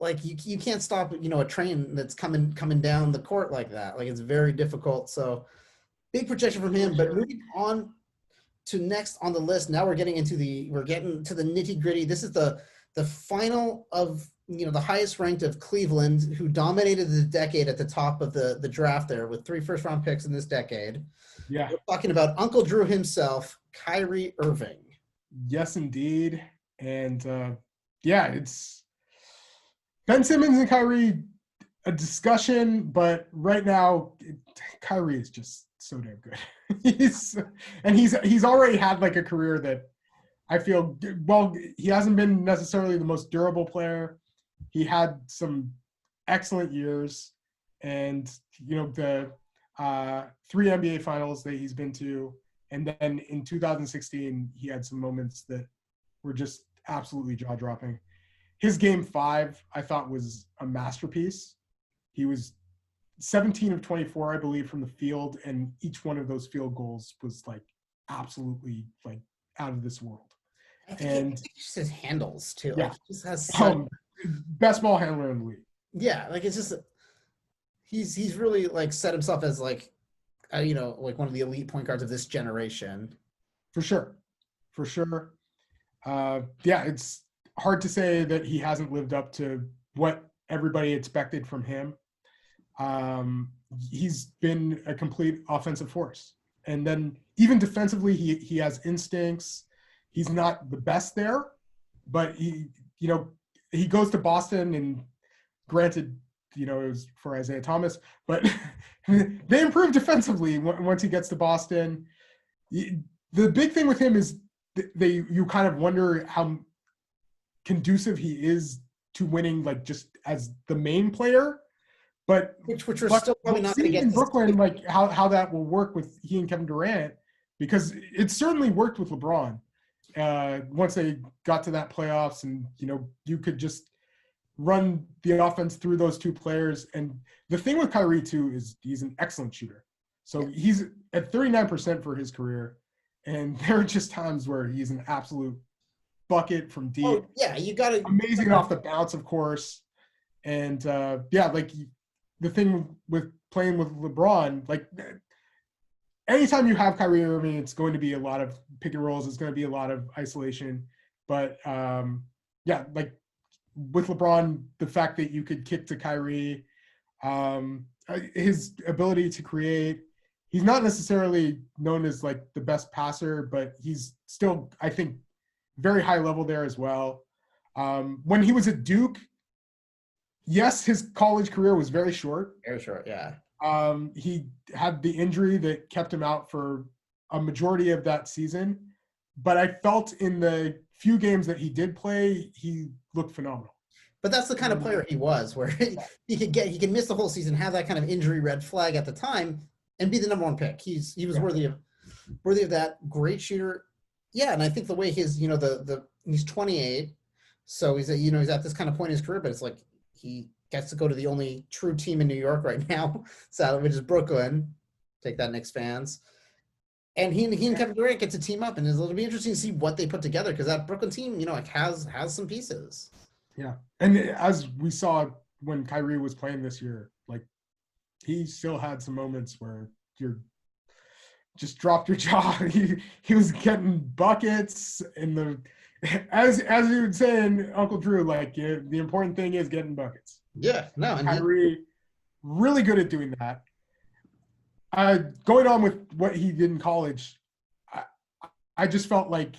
Like you can't stop a train that's coming down the court like that. Like it's very difficult. So big projection from him. But moving on to next on the list, now we're getting to the nitty gritty. This is the final of the highest ranked of Cleveland, who dominated the decade at the top of the draft there with 3 first-round picks in this decade. Yeah. We're talking about Uncle Drew himself, Kyrie Irving. Yes, indeed. And it's Ben Simmons and Kyrie, a discussion, but right now Kyrie is just so damn good. he's already had like a career that I feel, well, he hasn't been necessarily the most durable player. He had some excellent years, and the 3 NBA finals that he's been to, and then in 2016 he had some moments that were just absolutely jaw-dropping. His game 5 I thought was a masterpiece. He was 17 of 24, I believe, from the field, and each one of those field goals was like absolutely like out of this world. I think he just his handles too. Yeah. Like he just has best ball handler in the league. Yeah, like it's just he's really like set himself as like like one of the elite point guards of this generation. For sure. It's hard to say that he hasn't lived up to what everybody expected from him. He's been a complete offensive force. And then even defensively, he has instincts. He's not the best there, but he goes to Boston, and granted, it was for Isaiah Thomas, but they improve defensively once he gets to Boston. The big thing with him is you kind of wonder how conducive he is to winning, like just as the main player. But which we're still probably not going to get in Brooklyn, like how that will work with he and Kevin Durant, because it certainly worked with LeBron. Once they got to that playoffs, and you could just run the offense through those 2 players. And the thing with Kyrie too is he's an excellent shooter. So he's at 39% for his career, and there are just times where he's an absolute bucket from deep. Oh yeah, you got to amazing off the bounce, of course. And like the thing with playing with LeBron, like anytime you have Kyrie Irving, it's going to be a lot of pick and rolls. It's going to be a lot of isolation. But like with LeBron, the fact that you could kick to Kyrie, his ability to create, he's not necessarily known as like the best passer, but he's still, I think, very high level there as well. When he was at Duke, yes, his college career was very short. Very short, yeah. He had the injury that kept him out for a majority of that season. But I felt in the few games that he did play, he looked phenomenal. But that's the kind of player he was, where he could miss the whole season, have that kind of injury red flag at the time, and be the number 1 pick. He was worthy of that. Great shooter. Yeah, and I think the way his he's 28, so he's at this kind of point in his career, but it's like he gets to go to the only true team in New York right now, sadly, which is Brooklyn. Take that, Knicks fans. And he and Kevin Durant get to team up, and it'll be interesting to see what they put together, because that Brooklyn team, has some pieces. Yeah, and as we saw when Kyrie was playing this year, like he still had some moments where you're just dropped your jaw. He was getting buckets in the, as you would say in Uncle Drew, like the important thing is getting buckets. Yeah, no, and Kyrie really good at doing that. Going on with what he did in college, I just felt like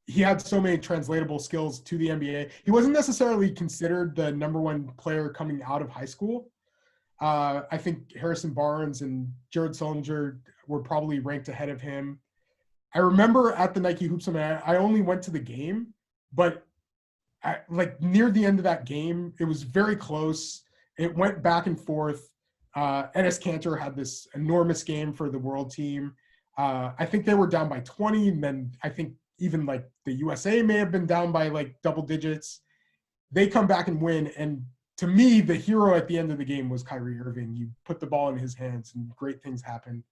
he had so many translatable skills to the NBA. He wasn't necessarily considered the number 1 player coming out of high school. I think Harrison Barnes and Jared Sullinger were probably ranked ahead of him. I remember at the Nike Hoop Summit, I only went to the game, but near the end of that game, it was very close. It went back and forth. Enes Kanter had this enormous game for the world team. I think they were down by 20, and then I think even like the USA may have been down by like double digits. They come back and win, and to me, the hero at the end of the game was Kyrie Irving. You put the ball in his hands, and great things happened.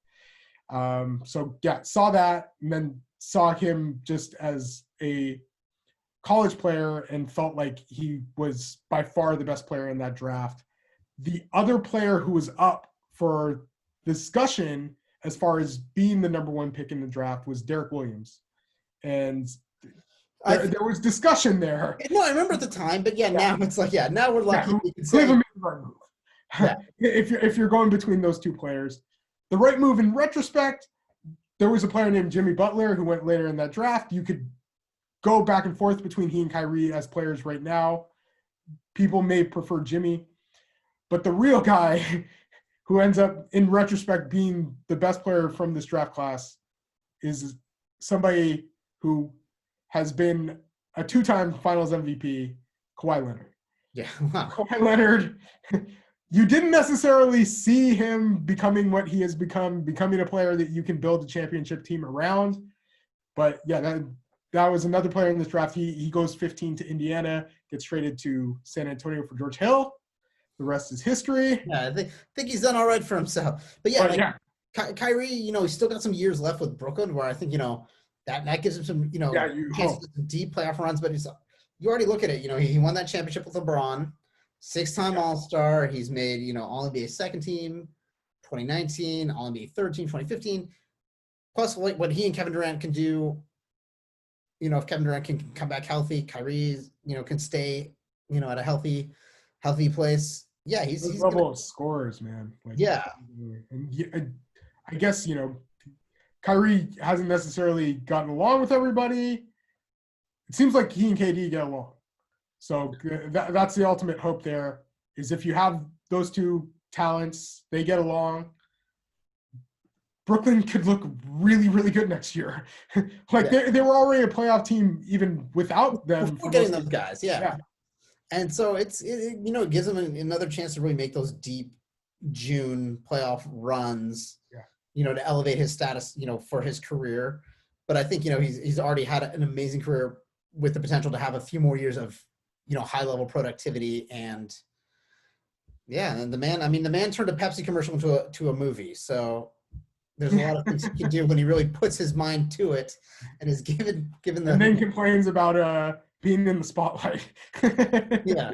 So yeah, saw that, and then saw him just as a college player and felt like he was by far the best player in that draft. The other player who was up for discussion as far as being the number one pick in the draft was Derek Williams. And there was discussion there. No, I remember at the time, but now it's like, now we're lucky. We can say, if you're going between those two players, the right move in retrospect, there was a player named Jimmy Butler who went later in that draft. You could go back and forth between he and Kyrie as players right now. People may prefer Jimmy, but the real guy who ends up in retrospect being the best player from this draft class is somebody who has been a two-time Finals MVP, Kawhi Leonard. Yeah. Kawhi Leonard, you didn't necessarily see him becoming what he has become, becoming a player that you can build a championship team around. But yeah, that was another player in this draft. He goes 15 to Indiana, gets traded to San Antonio for George Hill. The rest is history. Yeah, I think he's done all right for himself. But Kyrie, he's still got some years left with Brooklyn where I think, that gives him some, chances of deep playoff runs. But you already look at it, he won that championship with LeBron, 6-time All-Star. He's made, All-NBA second team, 2019, All-NBA third team, 2015. Plus, what he and Kevin Durant can do, if Kevin Durant can come back healthy, Kyrie, can stay, at a healthy place. Yeah, he's level of scorers, man. And I guess Kyrie hasn't necessarily gotten along with everybody. It seems like he and KD get along. So that's the ultimate hope there, is if you have those two talents, they get along. Brooklyn could look really, really good next year. They were already a playoff team even without them. Before getting those guys, yeah. And so it gives them another chance to really make those deep June playoff runs, to elevate his status, for his career. But I think, he's already had an amazing career with the potential to have a few more years of, high level productivity. And and the man turned a Pepsi commercial into a movie. So there's a lot of things he can do when he really puts his mind to it and is given the. And then complains about being in the spotlight. Yeah.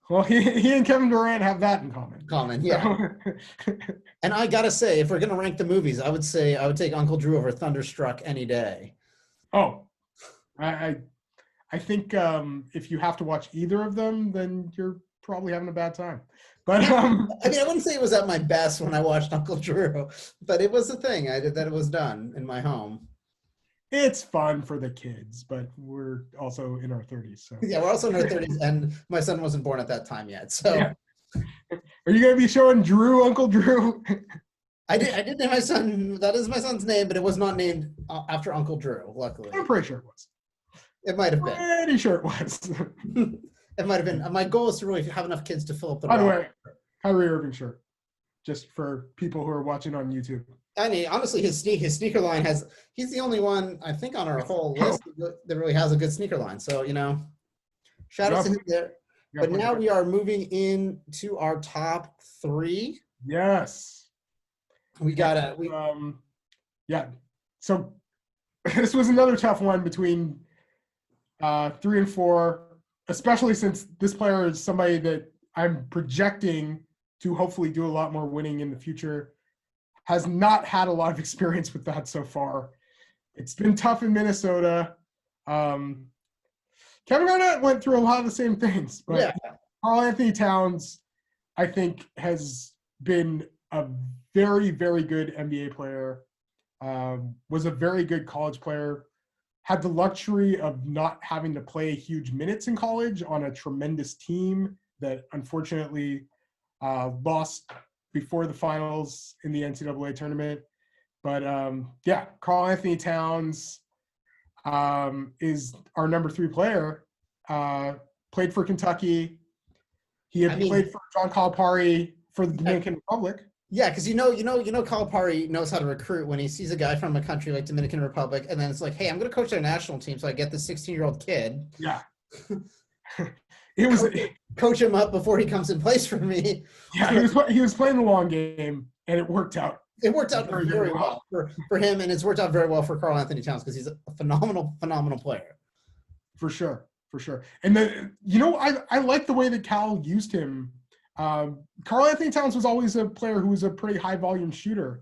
Well, he and Kevin Durant have that in common. Yeah. And I gotta say, if we're gonna rank the movies, I would take Uncle Drew over Thunderstruck any day. Oh, I think if you have to watch either of them, then you're probably having a bad time. But I wouldn't say it was at my best when I watched Uncle Drew, but it was a thing. It was done in my home. It's fun for the kids, but we're also in our 30s. So yeah, we're also in our 30s, and my son wasn't born at that time yet. So, Are you going to be showing Drew, Uncle Drew? I did name my son. That is my son's name, but it was not named after Uncle Drew. Luckily, I'm pretty sure it was. It might have been. Pretty sure it was. It might have been. My goal is to really have enough kids to fill up the. By the way, Kyrie Irving shirt, just for people who are watching on YouTube. I mean, honestly, his sneaker line he's the only one, I think, on our whole list that really has a good sneaker line. So, shout out to him there. But now we are moving into our top three. Yes. We got So this was another tough one between 3 and 4, especially since this player is somebody that I'm projecting to hopefully do a lot more winning in the future. Has not had a lot of experience with that so far. It's been tough in Minnesota. Kevin Garnett went through a lot of the same things, but Karl-Anthony Towns, I think, has been a very, very good NBA player, was a very good college player, had the luxury of not having to play huge minutes in college on a tremendous team that unfortunately lost before the finals in the NCAA tournament. But yeah, Karl-Anthony Towns is our number 3 player. Played for Kentucky. He had played for John Calipari for the Dominican Republic. Yeah, because you know, Calipari knows how to recruit when he sees a guy from a country like Dominican Republic, and then it's like, hey, I'm going to coach their national team, so I get this 16-year-old kid. Yeah, it was coach him up before he comes and plays for me. Yeah, he was playing the long game, and it worked out. It worked out very well for him, and it's worked out very well for Karl-Anthony Towns because he's a phenomenal player. For sure. And then, I like the way that Cal used him. Karl-Anthony Towns was always a player who was a pretty high volume shooter,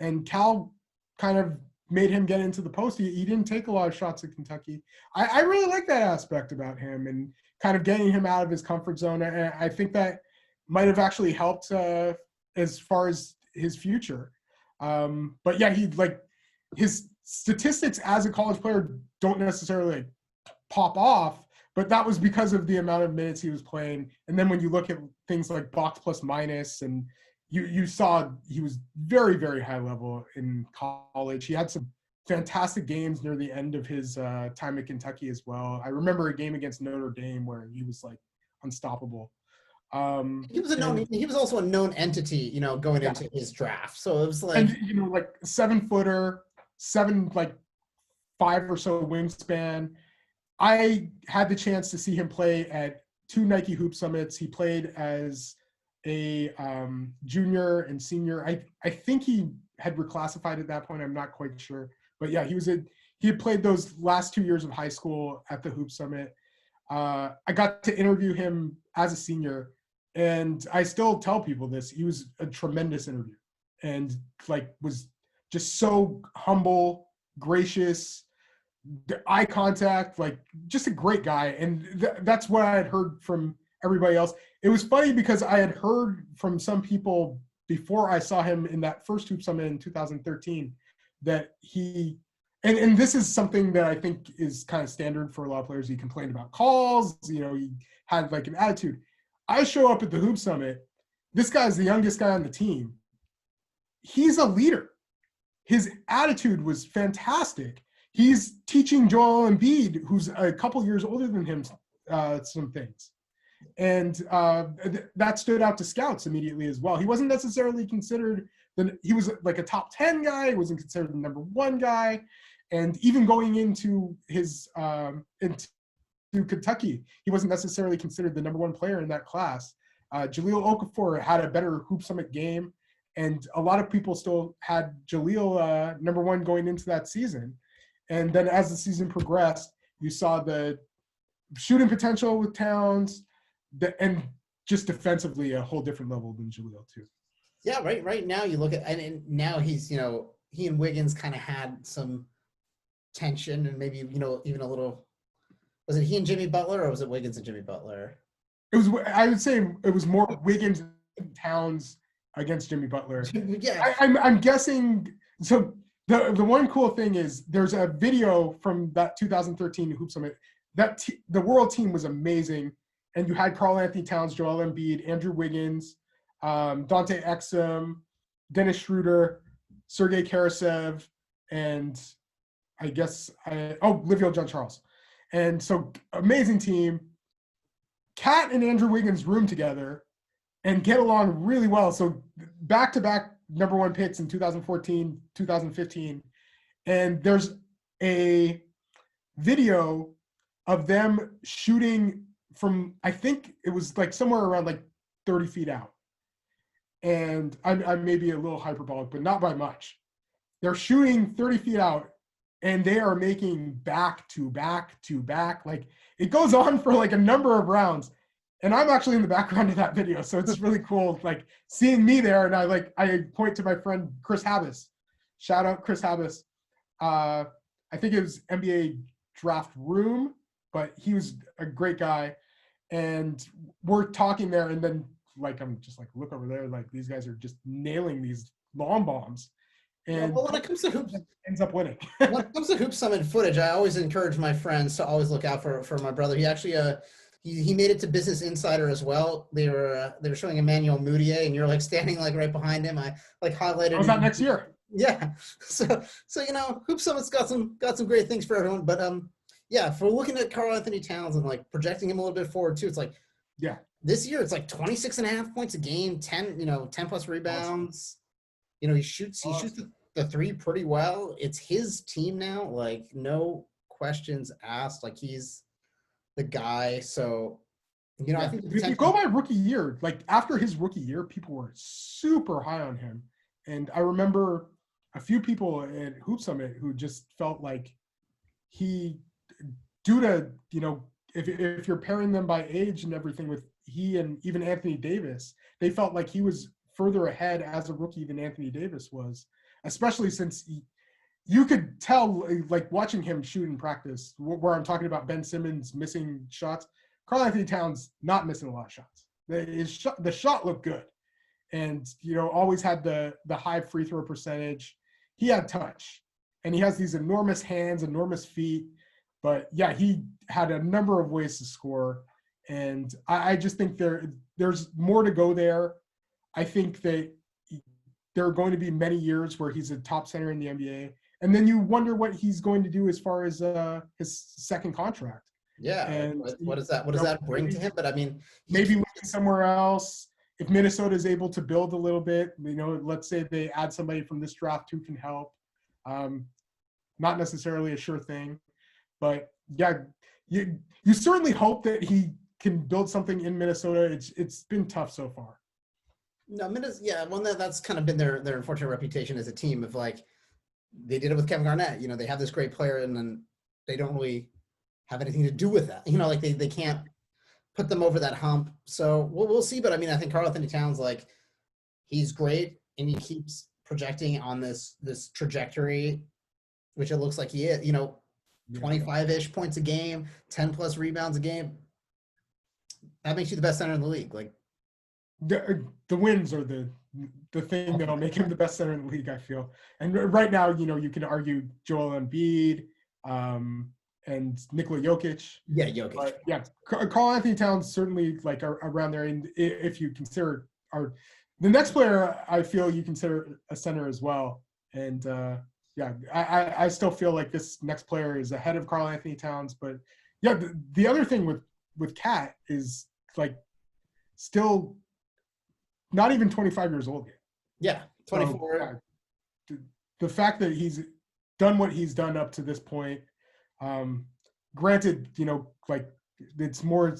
and Cal kind of made him get into the post. He didn't take a lot of shots at Kentucky. I really like that aspect about him and kind of getting him out of his comfort zone. And I think that might have actually helped as far as his future. But yeah, his statistics as a college player don't necessarily pop off, but that was because of the amount of minutes he was playing. And then when you look at things like box plus minus, and you saw he was very, very high level in college. He had some fantastic games near the end of his time at Kentucky as well. I remember a game against Notre Dame where he was like unstoppable. He was also a known entity, going into his draft. So it was like, and, like 7-footer, 5 or so wingspan. I had the chance to see him play at 2 Nike Hoop Summits. He played as a junior and senior. I think he had reclassified at that point. I'm not quite sure, but yeah, he had played those last 2 years of high school at the Hoop Summit. I got to interview him as a senior, and I still tell people this. He was a tremendous interview, and was just so humble, gracious, eye contact, just a great guy. And that's what I had heard from everybody else. It was funny because I had heard from some people before I saw him in that first Hoop Summit in 2013 that he, and this is something that I think is kind of standard for a lot of players. He complained about calls, he had an attitude. I show up at the Hoop Summit. This guy's the youngest guy on the team. He's a leader. His attitude was fantastic. He's teaching Joel Embiid, who's a couple years older than him, some things. And that stood out to scouts immediately as well. He wasn't necessarily considered he was like a top 10 guy. He wasn't considered the number 1 guy. And even going into his into Kentucky, he wasn't necessarily considered the number 1 player in that class. Jahlil Okafor had a better Hoop Summit game, and a lot of people still had Jahlil number 1 going into that season. And then as the season progressed, you saw the shooting potential with Towns, and just defensively a whole different level than Jahlil too. Yeah, right now you look at, and now he's, he and Wiggins kind of had some tension, and maybe, even a little, was it he and Jimmy Butler, or was it Wiggins and Jimmy Butler? I would say it was more Wiggins and Towns against Jimmy Butler. Yeah. I'm guessing, so the one cool thing is there's a video from that 2013 Hoop Summit. The world team was amazing, and you had Karl-Anthony Towns, Joel Embiid, Andrew Wiggins, Dante Exum, Dennis Schroeder, Sergei Karasev, and I guess Livio John-Charles. And so amazing team. Kat and Andrew Wiggins room together and get along really well. So back-to-back number 1 picks in 2014, 2015. And there's a video of them shooting from, I think it was somewhere around 30 feet out. And I may be a little hyperbolic, but not by much. They're shooting 30 feet out, and they are making back to back to back. It goes on for a number of rounds. And I'm actually in the background of that video. So it's really cool, seeing me there. And I point to my friend, Chris Habas. Shout out Chris Habas. I think it was NBA Draft Room, but he was a great guy. And we're talking there. And then I'm just look over there. These guys are just nailing these long bombs. And when it comes to hoops, ends up winning. when it comes to Hoop Summit footage, I always encourage my friends to always look out for my brother. He actually he made it to Business Insider as well. They were showing Emmanuel Mudiay, and you're like standing like right behind him. I like highlighted. Was that next year? Yeah. So Hoop Summit's got some great things for everyone. But yeah, for looking at Karl-Anthony Towns and like projecting him a little bit forward too, it's like this year it's like 26.5 points a game, 10 plus rebounds. He shoots the three pretty well. It's his team now, like no questions asked. Like he's the guy. So I think if you go by rookie year, like after his rookie year, people were super high on him. And I remember a few people at Hoop Summit who just felt like he, due to, if you're pairing them by age and everything with he and even Anthony Davis, they felt like he was further ahead as a rookie than Anthony Davis was, especially since you could tell, like watching him shoot in practice, where I'm talking about Ben Simmons missing shots, Karl-Anthony Towns not missing a lot of shots. The shot looked good. And, always had the high free throw percentage. He had touch. And he has these enormous hands, enormous feet. But, yeah, he had a number of ways to score. And I just think there's more to go there. I think that there are going to be many years where he's a top center in the NBA. And then you wonder what he's going to do as far as his second contract. Yeah. And what does that bring to him? But, I mean. Maybe somewhere else. If Minnesota is able to build a little bit, let's say they add somebody from this draft who can help. Not necessarily a sure thing. But, yeah, you certainly hope that he can build something in Minnesota. It's been tough so far. No, that's kind of been their unfortunate reputation as a team of like they did it with Kevin Garnett. They have this great player and then they don't really have anything to do with that. Like they can't put them over that hump. So we'll see. But I mean, I think Karl-Anthony Towns, like he's great and he keeps projecting on this trajectory, which it looks like he is, 25-ish points a game, 10 plus rebounds a game. That makes you the best center in the league. Like the wins are the thing that'll make him the best center in the league, I feel. And right now, you can argue Joel Embiid and Nikola Jokic. Yeah, Jokic. But yeah, Karl-Anthony Towns certainly like around there. And if you consider the next player, I feel you consider a center as well. And I still feel like this next player is ahead of Karl-Anthony Towns. But yeah, the other thing with Cat is like still not even 25 years old yet. Yeah, 24. So, the fact that he's done what he's done up to this point, granted, like it's more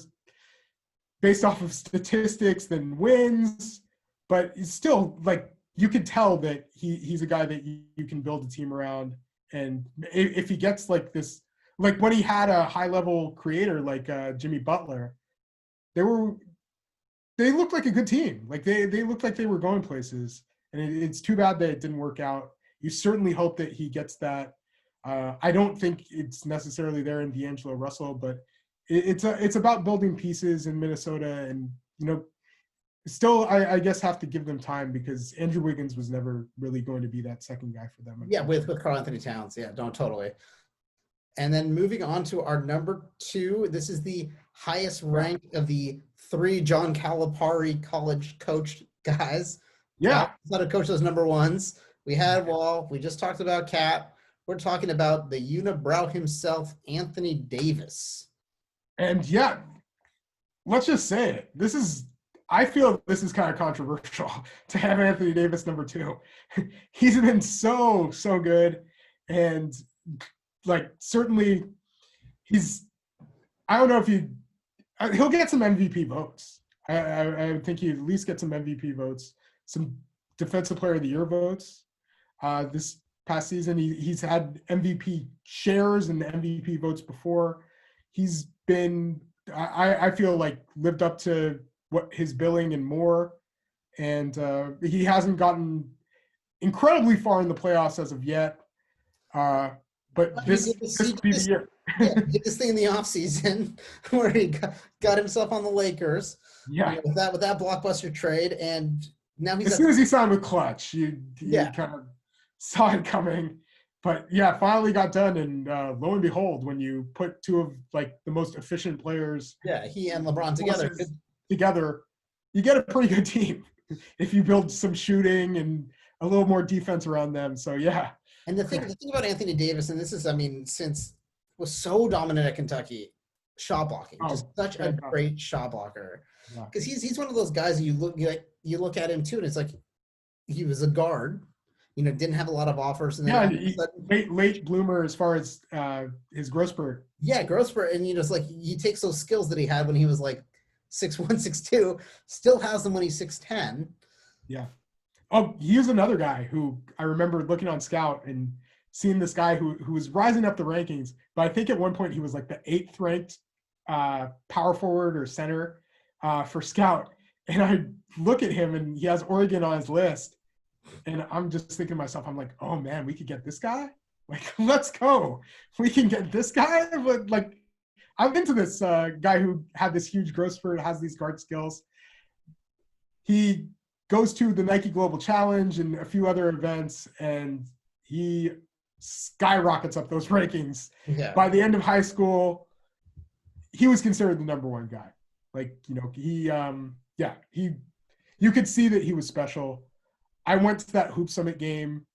based off of statistics than wins, but it's still like you can tell that he's a guy that you can build a team around. And if he gets like this, like when he had a high level creator like Jimmy Butler, they looked like a good team. Like they looked like they were going places, and it's too bad that it didn't work out. You certainly hope that he gets that. I don't think it's necessarily there in D'Angelo Russell, but it's about building pieces in Minnesota, and still I guess have to give them time because Andrew Wiggins was never really going to be that second guy for them. Yeah, with Karl-Anthony Towns. Yeah, don't totally. And then moving on to our number 2, this is the highest rank of the 3 John Calipari college coached guys. Yeah. How to coach those number 1s. We had Wall. We just talked about Cat. We're talking about the unibrow himself, Anthony Davis. And yeah, let's just say it. I feel this is kind of controversial to have Anthony Davis number 2. He's been so good. And like, certainly I don't know if he'll get some MVP votes. I think he'd at least get some MVP votes, some Defensive Player of the Year votes. This past season, he's had MVP shares and MVP votes before. He's been, I feel like, lived up to what his billing and more. And he hasn't gotten incredibly far in the playoffs as of yet. But this could be the year. Yeah, he did this thing in the offseason where he got himself on the Lakers. Yeah. With that blockbuster trade. And now he's as soon as he signed with Clutch, you kind of saw it coming. but yeah, finally got done. And lo and behold, when you put two of like the most efficient players, Yeah, he and LeBron together, you get a pretty good team if you build some shooting and a little more defense around them. So yeah. And the thing about Anthony Davis, and this is, I mean, since was so dominant at Kentucky, shot blocking, just such a great shot blocker. Because he's one of those guys you look at him too, and it's like he was a guard, didn't have a lot of offers, and then late bloomer as far as his growth spurt. Yeah, growth spurt, and it's like he takes those skills that he had when he was like 6'1", 6'2", still has them when he's 6'10". Yeah. Oh, he's another guy who I remember looking on Scout and seeing this guy who was rising up the rankings. But I think at one point he was like the 8th ranked power forward or center for Scout. And I look at him and he has Oregon on his list. And I'm just thinking to myself, I'm like, oh man, we could get this guy? Like, let's go. We can get this guy? But like, I'm into this guy who had this huge growth spurt, has these guard skills. He goes to the Nike Global Challenge and a few other events, and he skyrockets up those rankings. Yeah. By the end of high school, he was considered the number one guy. Like, you could see that he was special. I went to that Hoop Summit game,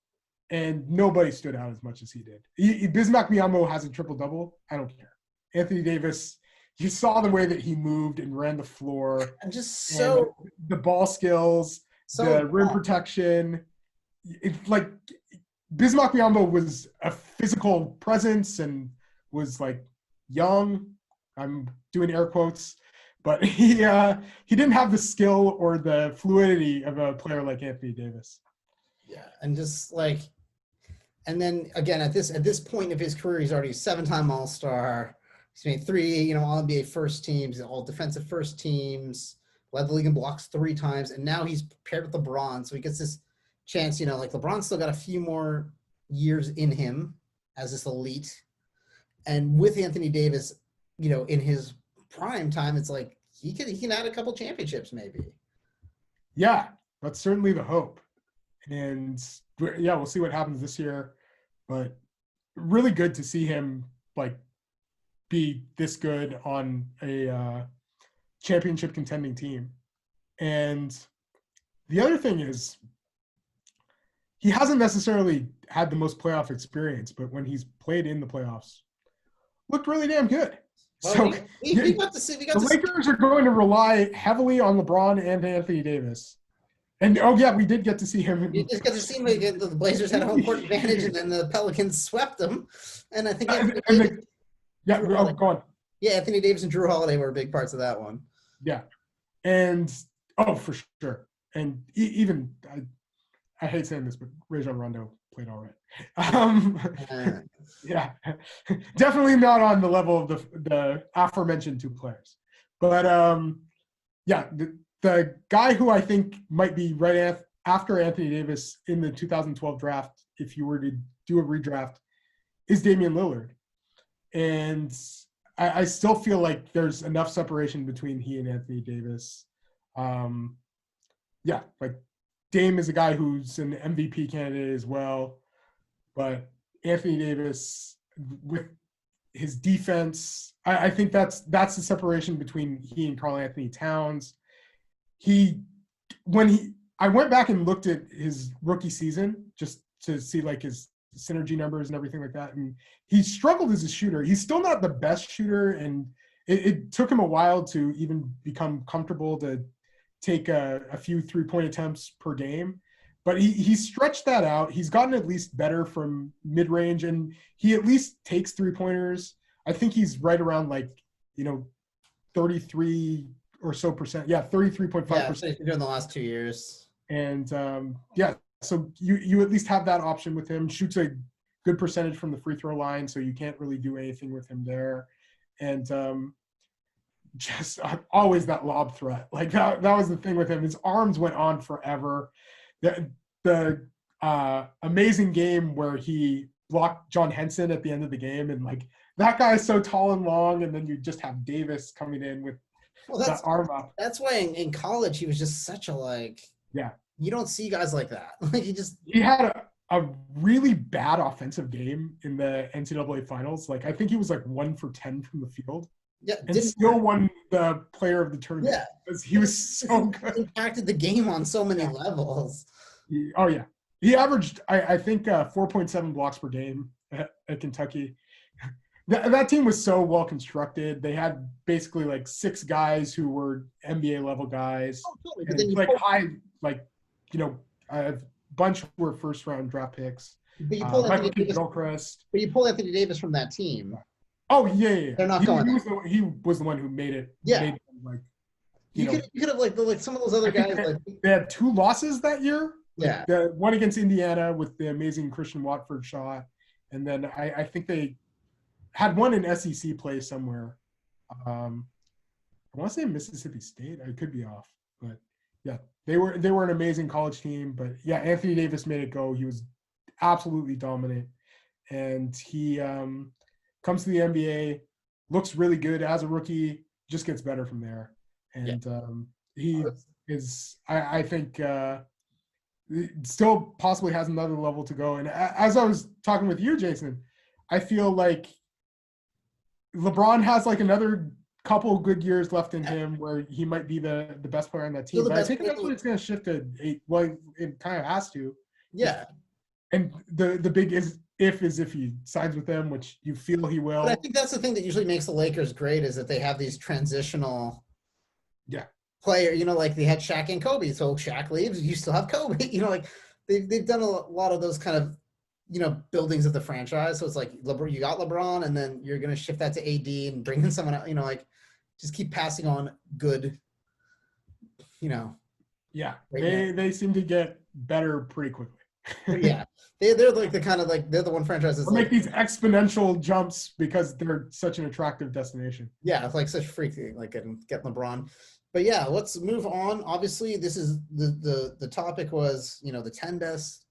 and nobody stood out as much as he did. Bismack Biyombo has a triple-double. I don't care. Anthony Davis, you saw the way that he moved and ran the floor. And just so – the ball skills, the rim protection. It's like Bismack Biyombo was a physical presence and was like young. I'm doing air quotes. But he didn't have the skill or the fluidity of a player like Anthony Davis. Yeah, and just like – and then, again, at this point of his career, he's already a 7-time All-Star. He's made 3, All-NBA first teams, all defensive first teams, led the league in blocks 3 times, and now he's paired with LeBron, so he gets this chance, like LeBron's still got a few more years in him as this elite. And with Anthony Davis, in his prime time, it's like he can add a couple championships maybe. Yeah, that's certainly the hope. And yeah, we'll see what happens this year, but really good to see him like be this good on a championship contending team. And the other thing is he hasn't necessarily had the most playoff experience, but when he's played in the playoffs, looked really damn good. Well, so we got to see. The Lakers are going to rely heavily on LeBron and Anthony Davis. And, we did get to see him. You just got to see him again. The Blazers had a home court advantage, and then the Pelicans swept them. And I think go on. Yeah, Anthony Davis and Drew Holiday were big parts of that one. Yeah. And, for sure. And even I hate saying this, but Rajon Rondo played all right. Yeah. Definitely not on the level of the aforementioned 2 players. But, the guy who I think might be right after Anthony Davis in the 2012 draft, if you were to do a redraft, is Damian Lillard. And I still feel like there's enough separation between he and Anthony Davis. Like Dame is a guy who's an MVP candidate as well. But Anthony Davis, with his defense, I think that's the separation between he and Karl-Anthony Towns. I went back and looked at his rookie season just to see like his synergy numbers and everything like that. And he struggled as a shooter. He's still not the best shooter. And it took him a while to even become comfortable to take a few 3-point attempts per game. But he stretched that out. He's gotten at least better from mid-range, and he at least takes 3-pointers. I think he's right around 33 or so percent. Yeah, 33.5%. Yeah, he's been doing the last 2 years. And so you at least have that option with him. Shoots a good percentage from the free throw line, so you can't really do anything with him there. And just always that lob threat. Like that was the thing with him. His arms went on forever. The amazing game where he blocked John Henson at the end of the game, and like that guy is so tall and long, and then you just have Davis coming in with that arm up. That's why in college he was just such a you don't see guys like that. Like he had a really bad offensive game in the NCAA finals. Like, I think he was like 1 for 10 from the field. Yeah, And still won the player of the tournament. Yeah, because he was so good. Impacted the game on so many levels. Oh yeah, he averaged I think 4.7 blocks per game at Kentucky. That team was so well constructed. They had basically like 6 guys who were NBA level guys. Oh, totally. But and then you like high, like, a bunch were first round draft picks. But you pull Anthony Davis. Gilchrist. But you pull Anthony Davis from that team. Oh yeah. They're not going. He was the one who made it. Yeah. Made them, like, you could have like some of those other guys. They had 2 losses that year. Yeah. The one against Indiana with the amazing Christian Watford shot, and then I think they had one in SEC play somewhere. I want to say Mississippi State. I could be off, but yeah, they were an amazing college team. But yeah, Anthony Davis made it go. He was absolutely dominant, and he comes to the NBA, looks really good as a rookie, just gets better from there, and he is. I think. Still possibly has another level to go. And as I was talking with you, Jason, I feel like LeBron has like another couple good years left in him where he might be the best player on that team. But I think eventually it's going to shift to 8. Well, it kind of has to. Yeah. And the big is if he signs with them, which you feel he will. But I think that's the thing that usually makes the Lakers great is that they have these transitional player, like they had Shaq and Kobe. So Shaq leaves, you still have Kobe. Like they've done a lot of those kind of, buildings of the franchise. So it's like you got LeBron, and then you're gonna shift that to AD and bring in someone else. Like just keep passing on good. Yeah, they seem to get better pretty quickly. Yeah, they're like the kind of like they're the one franchise that's make these exponential jumps because they're such an attractive destination. Yeah, it's like such freaky, like getting LeBron. But yeah, let's move on. Obviously, this is the topic was, the 10 best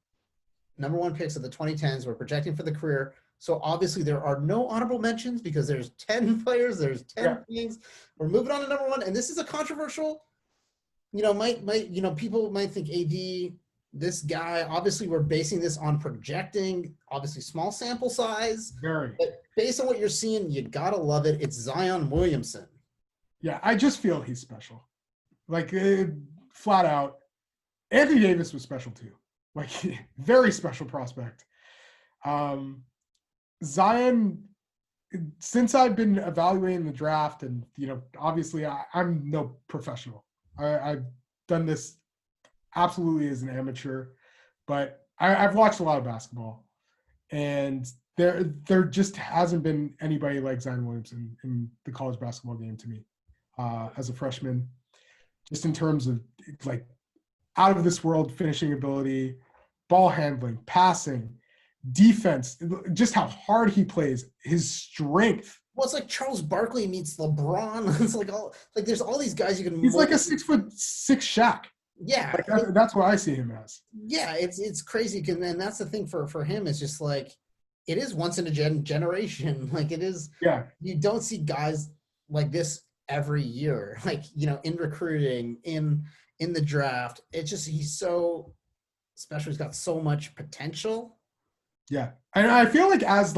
number 1 picks of the 2010s. We're projecting for the career. So obviously there are no honorable mentions because there's 10 players, there's 10 things. We're moving on to number 1. And this is a controversial, people might think AD, this guy, obviously we're basing this on projecting, obviously small sample size. Very. But based on what you're seeing, you gotta love it. It's Zion Williamson. Yeah, I just feel he's special. Like, flat out. Anthony Davis was special too. Like, very special prospect. Zion, since I've been evaluating the draft, and, obviously I'm no professional. I've done this absolutely as an amateur, but I've watched a lot of basketball. And there just hasn't been anybody like Zion Williamson in the college basketball game to me. As a freshman, just in terms of like out of this world finishing ability, ball handling, passing, defense, just how hard he plays, his strength. Well, it's like Charles Barkley meets LeBron. It's like there's all these guys you can. He's like a 6'6" Shaq. Yeah, like that's what I see him as. Yeah, it's crazy, and that's the thing for him is just like it is once in a generation. Like it is. Yeah, you don't see guys like this every year, like in recruiting, in the draft. It's just he's so special. He's got so much potential. Yeah, and I feel like as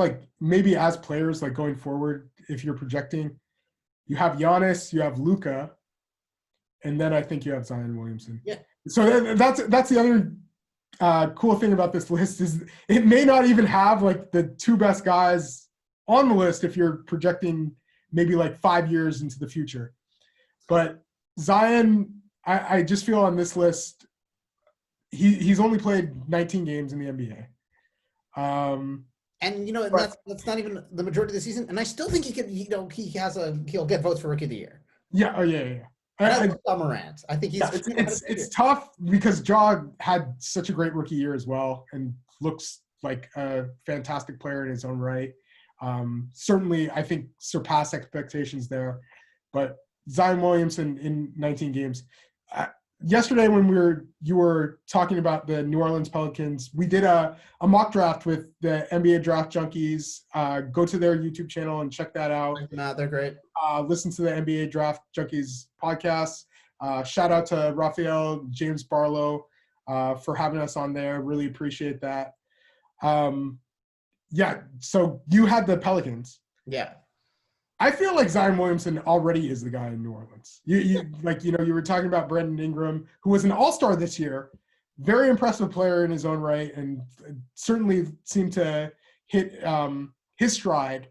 players like going forward, if you're projecting, you have Giannis, you have Luka, and then I think you have Zion Williamson. Yeah. So that's the other cool thing about this list is it may not even have like the 2 best guys on the list if you're projecting maybe like 5 years into the future. But Zion, I just feel on this list, he's only played 19 games in the NBA. And that's not even the majority of the season. And I still think he could, he'll get votes for Rookie of the Year. Yeah, oh yeah. I Morant. I think it's tough because Ja had such a great rookie year as well and looks like a fantastic player in his own right. Certainly, I think surpassed expectations there. But Zion Williamson in 19 games. Yesterday, when you were talking about the New Orleans Pelicans, we did a mock draft with the NBA Draft Junkies. Go to their YouTube channel and check that out. They're great. Listen to the NBA Draft Junkies podcast. Shout out to Raphael, James Barlow for having us on there. Really appreciate that. Yeah, so you had the Pelicans. Yeah. I feel like Zion Williamson already is the guy in New Orleans. You were talking about Brandon Ingram, who was an all-star this year, very impressive player in his own right, and certainly seemed to hit his stride.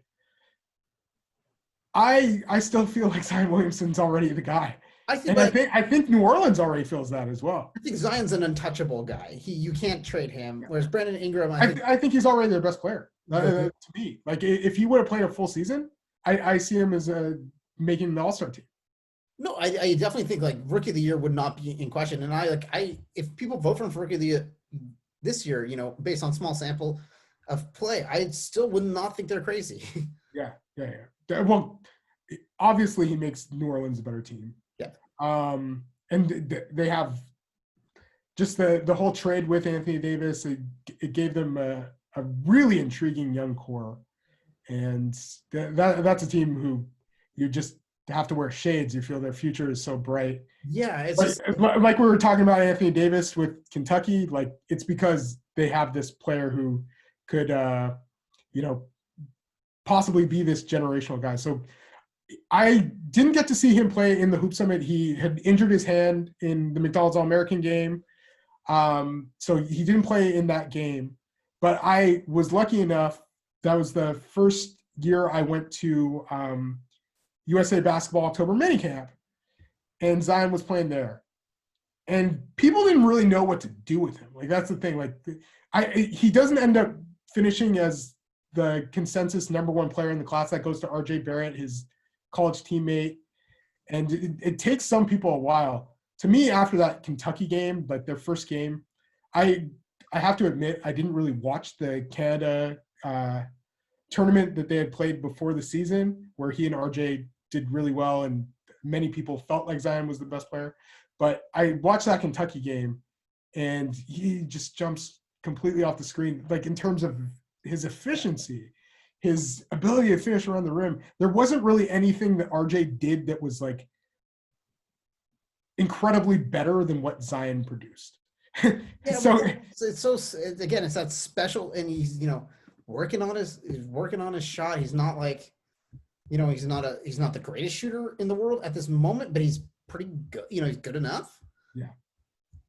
I still feel like Zion Williamson's already the guy. I think New Orleans already feels that as well. I think Zion's an untouchable guy. You can't trade him. Whereas Brandon Ingram, I think he's already their best player to me. Like if he would have played a full season, I see him as making the All-Star team. No, I definitely think like Rookie of the Year would not be in question. And if people vote for him for Rookie of the Year this year, based on small sample of play, I still would not think they're crazy. Yeah. Well, obviously he makes New Orleans a better team. Yeah. And they have just the whole trade with Anthony Davis. It gave them a really intriguing young core. And that's a team who you just have to wear shades. You feel their future is so bright. Yeah, it's like we were talking about Anthony Davis with Kentucky. Like it's because they have this player who could, possibly be this generational guy. So I didn't get to see him play in the Hoop Summit. He had injured his hand in the McDonald's All-American game, so he didn't play in that game. But I was lucky enough. That was the first year I went to USA Basketball October minicamp, and Zion was playing there. And people didn't really know what to do with him. Like that's the thing. Like he doesn't end up finishing as the consensus number one player in the class. That goes to R.J. Barrett, his college teammate. And it takes some people a while. To me, after that Kentucky game, like their first game, I have to admit I didn't really watch the Canada tournament that they had played before the season, where he and RJ did really well and many people felt like Zion was the best player. But I watched that Kentucky game and he just jumps completely off the screen. Like in terms of his efficiency, his ability to finish around the rim, there wasn't really anything that RJ did that was like incredibly better than what Zion produced. Yeah, it's that special, and he's working on his shot. He's not like he's not the greatest shooter in the world at this moment, but he's pretty good. He's good enough. Yeah,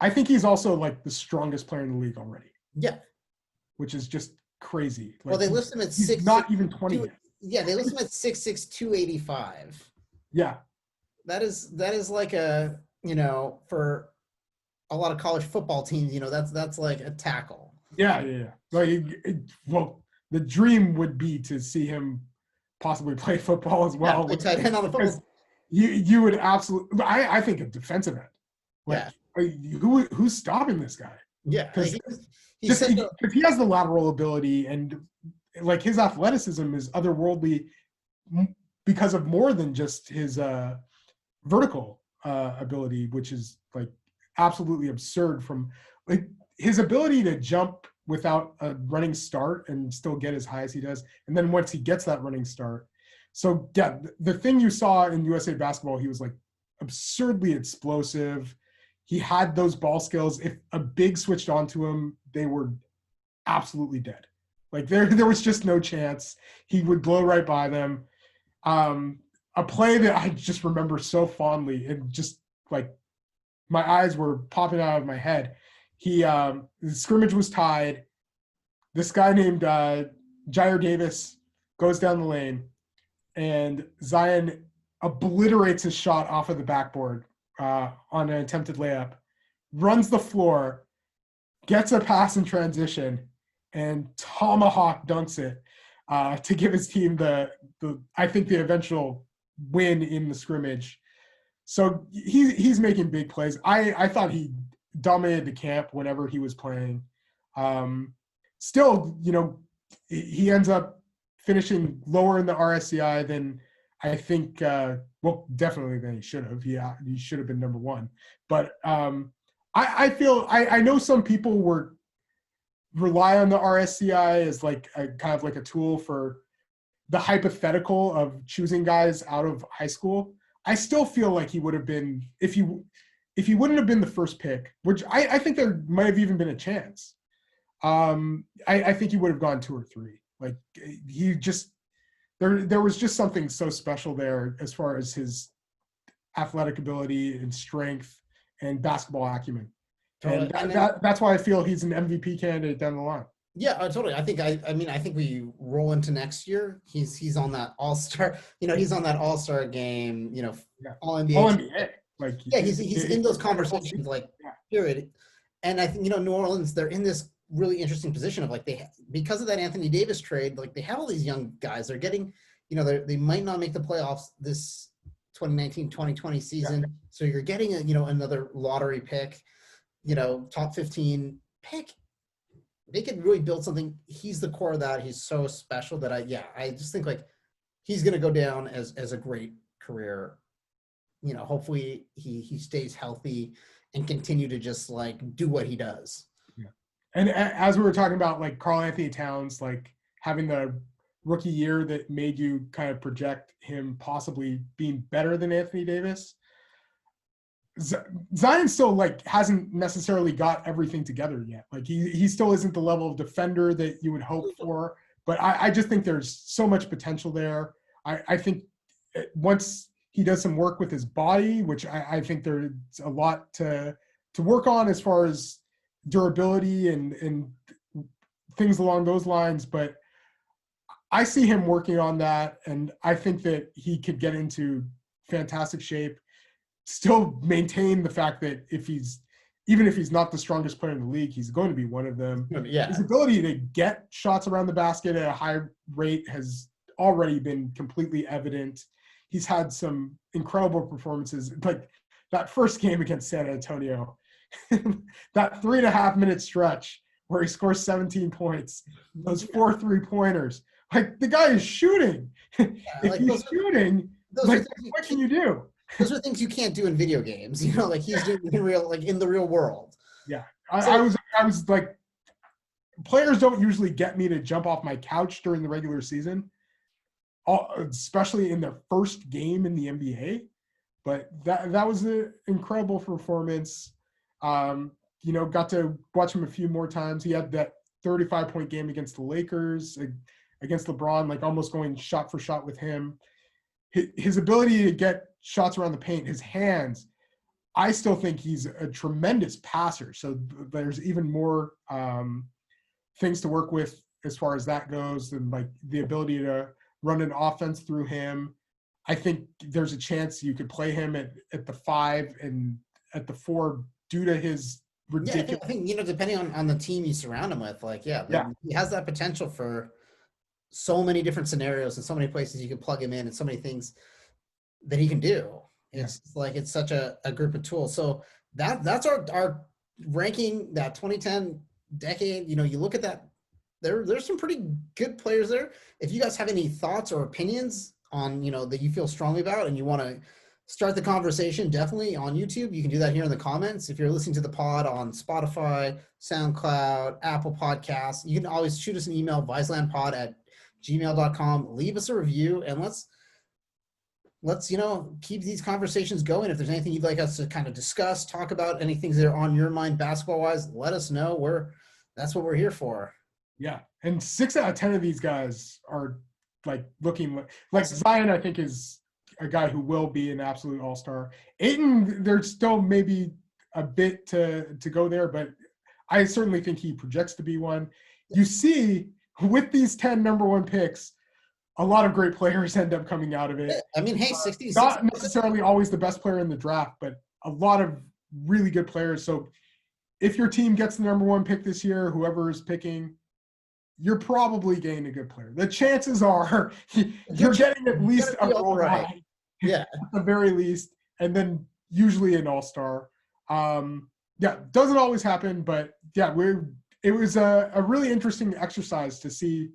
I think he's also like the strongest player in the league already. Yeah, which is just crazy. Like, well, they list him at he's 6. Not even 20 yet. Yeah, they list him at 6'6", 285. Yeah, that is like a for a lot of college football teams, that's like a tackle. Yeah. Like, well, the dream would be to see him possibly play football as well. Yeah, tight end on the football. You would absolutely. I think a defensive end. Like, yeah. Who's stopping this guy? Yeah, because he has the lateral ability, and like his athleticism is otherworldly because of more than just his vertical ability, which is like absolutely absurd. From like his ability to jump without a running start and still get as high as he does, and then once he gets that running start. So yeah, the thing you saw in USA Basketball, he was like absurdly explosive. He had those ball skills. If a big switched onto him, they were absolutely dead. Like there was just no chance. He would blow right by them. A play that I just remember so fondly, and just like my eyes were popping out of my head. The scrimmage was tied. This guy named Jair Davis goes down the lane, and Zion obliterates his shot off of the backboard on an attempted layup, runs the floor, gets a pass in transition, and tomahawk dunks it to give his team the eventual win in the scrimmage. So he's making big plays. I thought he dominated the camp whenever he was playing. Still, he ends up finishing lower in the RSCI than I think, definitely than he should have. Yeah, he should have been number one. But I feel I know some people rely on the RSCI as like a kind of like a tool for the hypothetical of choosing guys out of high school. I still feel like he would have been, if he wouldn't have been the first pick, which I think there might have even been a chance. I think he would have gone 2 or 3. Like he just there was just something so special there as far as his athletic ability and strength and basketball acumen. Totally. And that's why I feel he's an MVP candidate down the line. Yeah, totally. I think we roll into next year. He's on that all-star, he's on that all-star game, all NBA. All NBA. Like yeah, he's in those conversations, like, period. And I think, New Orleans, they're in this really interesting position of like because of that Anthony Davis trade, like they have all these young guys. They're getting, they might not make the playoffs this 2019-2020 season. Yeah. So you're getting another lottery pick, top 15 pick. They could really build something. He's the core of that. He's so special that I just think like he's going to go down as a great career. Hopefully he stays healthy and continue to just like do what he does. Yeah. And as we were talking about like Karl-Anthony Towns, like having the rookie year that made you kind of project him possibly being better than Anthony Davis. Zion still like hasn't necessarily got everything together yet. Like he still isn't the level of defender that you would hope for, but I just think there's so much potential there. I think once he does some work with his body, which I think there's a lot to work on as far as durability and things along those lines, but I see him working on that, and I think that he could get into fantastic shape. Still maintain the fact that even if he's not the strongest player in the league, he's going to be one of them. Yeah. His ability to get shots around the basket at a high rate has already been completely evident. He's had some incredible performances. Like that first game against San Antonio, that 3.5 minute stretch where he scores 17 points, those 4 3-pointers. Like the guy is shooting. Yeah, if he's shooting, like what can you do? Those are things you can't do in video games, like he's doing in the real world. Yeah. I was like, players don't usually get me to jump off my couch during the regular season, especially in their first game in the NBA. But that was an incredible performance. Got to watch him a few more times. He had that 35-point game against the Lakers, against LeBron, like almost going shot for shot with him. His ability to get shots around the paint, his hands, I still think he's a tremendous passer. So there's even more things to work with as far as that goes, and like the ability to run an offense through him. I think there's a chance you could play him at the 5 and at the 4 due to his ridiculous. Yeah, I think depending on the team you surround him with, he has that potential for so many different scenarios and so many places you can plug him in and so many things that he can do. It's like it's such a group of tools. So that's our ranking, that 2010 decade. You look at that, there's some pretty good players there. If you guys have any thoughts or opinions on that you feel strongly about and you want to start the conversation, definitely on YouTube, you can do that here in the comments. If you're listening to the pod on Spotify, SoundCloud, Apple Podcasts, you can always shoot us an email, viselandpod@gmail.com. Leave us a review, and let's keep these conversations going. If there's anything you'd like us to kind of discuss, talk about, any things that are on your mind basketball wise, let us know. That's what we're here for. Yeah. And 6 out of 10 of these guys are like looking like Zion, I think, is a guy who will be an absolute all-star. Ayton, there's still maybe a bit to go there, but I certainly think he projects to be one. You see, with these 10 number 1 picks, a lot of great players end up coming out of it. I mean, hey, 60. Not necessarily always the best player in the draft, but a lot of really good players. So if your team gets the number 1 pick this year, whoever is picking, you're probably getting a good player. The chances are you're getting at least a role guy. Yeah. At the very least, and then usually an all-star. Doesn't always happen, but it was a really interesting exercise to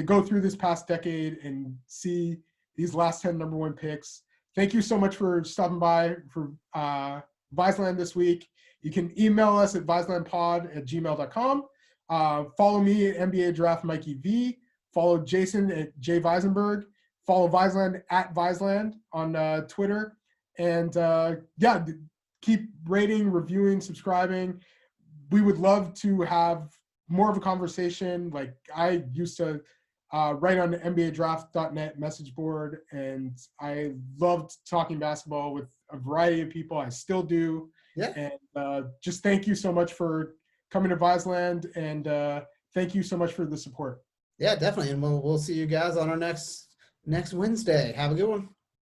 go through this past decade and see these last 10 number 1 picks. Thank you so much for stopping by for Viseland this week. You can email us at viselandpod@gmail.com. Follow me at NBA Draft Mikey V. Follow Jason at J Visenberg. Follow Viseland at Viseland on Twitter. And keep rating, reviewing, subscribing. We would love to have more of a conversation. Like I used to write on the NBADraft.net message board, and I loved talking basketball with a variety of people. I still do. Yeah. And just thank you so much for coming to Viseland, and thank you so much for the support. Yeah, definitely. And we'll see you guys on our next Wednesday. Have a good one.